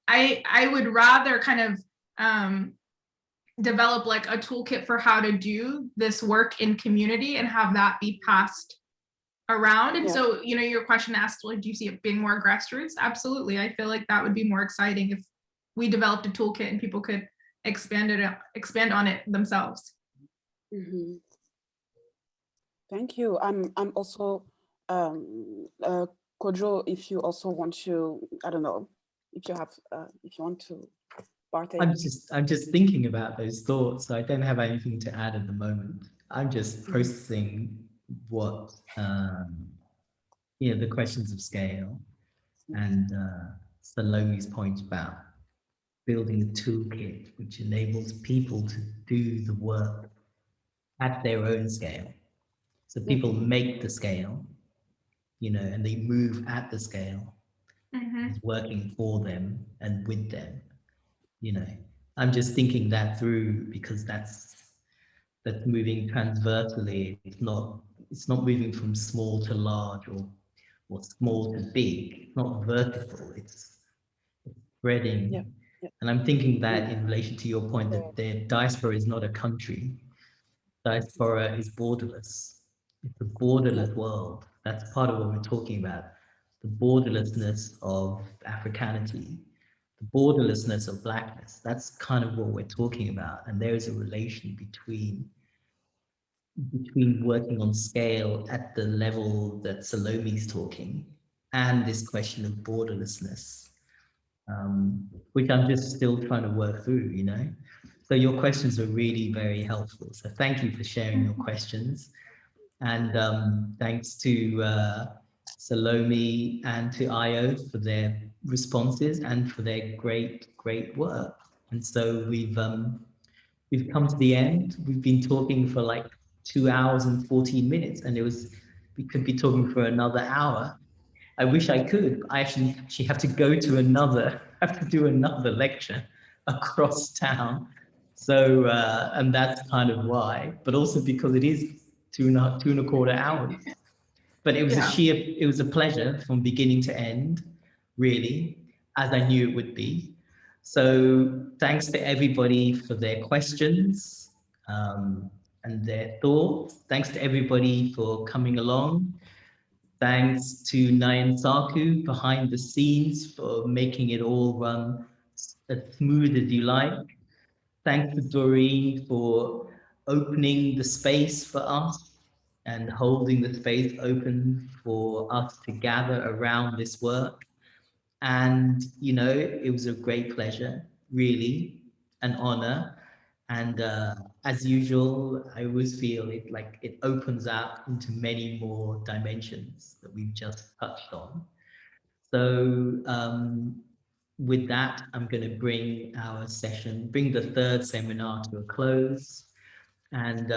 I would rather kind of develop like a toolkit for how to do this work in community and have that be passed around. And so, you know, your question asked, like, do you see it being more grassroots? Absolutely. I feel like that would be more exciting if we developed a toolkit and people could expand on it themselves. Mm-hmm. Thank you. I'm also Kodwo, if you also want to, I don't know, if you want to partake. I'm just thinking about those thoughts. So I don't have anything to add at the moment. I'm just processing what the questions of scale and Salome's point about building a toolkit which enables people to do the work at their own scale. So people make the scale, and they move at the scale. It's working for them and with them. I'm just thinking that through because that's moving transversely. It's not moving from small to large or small to big. It's not vertical. It's spreading. Yeah. And I'm thinking that in relation to your point that the diaspora is not a country. Diaspora is borderless. It's a borderless world. That's part of what we're talking about. The borderlessness of Africanity, the borderlessness of Blackness. That's kind of what we're talking about. And there is a relation between working on scale at the level that Salome's talking and this question of borderlessness, which I'm just still trying to work through, So your questions are really very helpful. So thank you for sharing your questions. And thanks to Salome and to Ayo for their responses and for their great work. And so we've come to the end. We've been talking for like 2 hours and 14 minutes, and we could be talking for another hour. I wish I could. I actually have to go to do another lecture across town. So, and that's kind of why, but also because it is 2.25 hours. But it was it was a pleasure from beginning to end, really, as I knew it would be. So thanks to everybody for their questions and their thoughts. Thanks to everybody for coming along. Thanks to Nayan Saku behind the scenes for making it all run as smooth as you like. Thanks to Doreen for opening the space for us and holding the space open for us to gather around this work. And, it was a great pleasure, really, an honor. And as usual, I always feel it opens out into many more dimensions that we've just touched on. So with that, I'm going to bring the third seminar to a close, and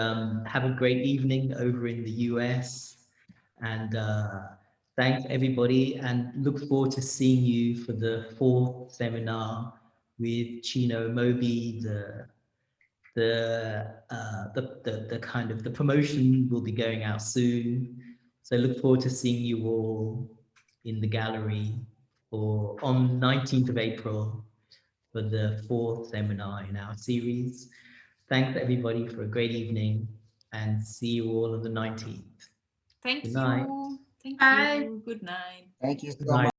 have a great evening over in the US. And thanks everybody, and look forward to seeing you for the fourth seminar with Chino Mobi. The kind of the promotion will be going out soon. So look forward to seeing you all in the gallery on 19th of April for the fourth seminar in our series. Thanks everybody for a great evening, and see you all on the 19th. Thank Good night. you. Thank Bye. you. Good night. Thank you so Good night. much.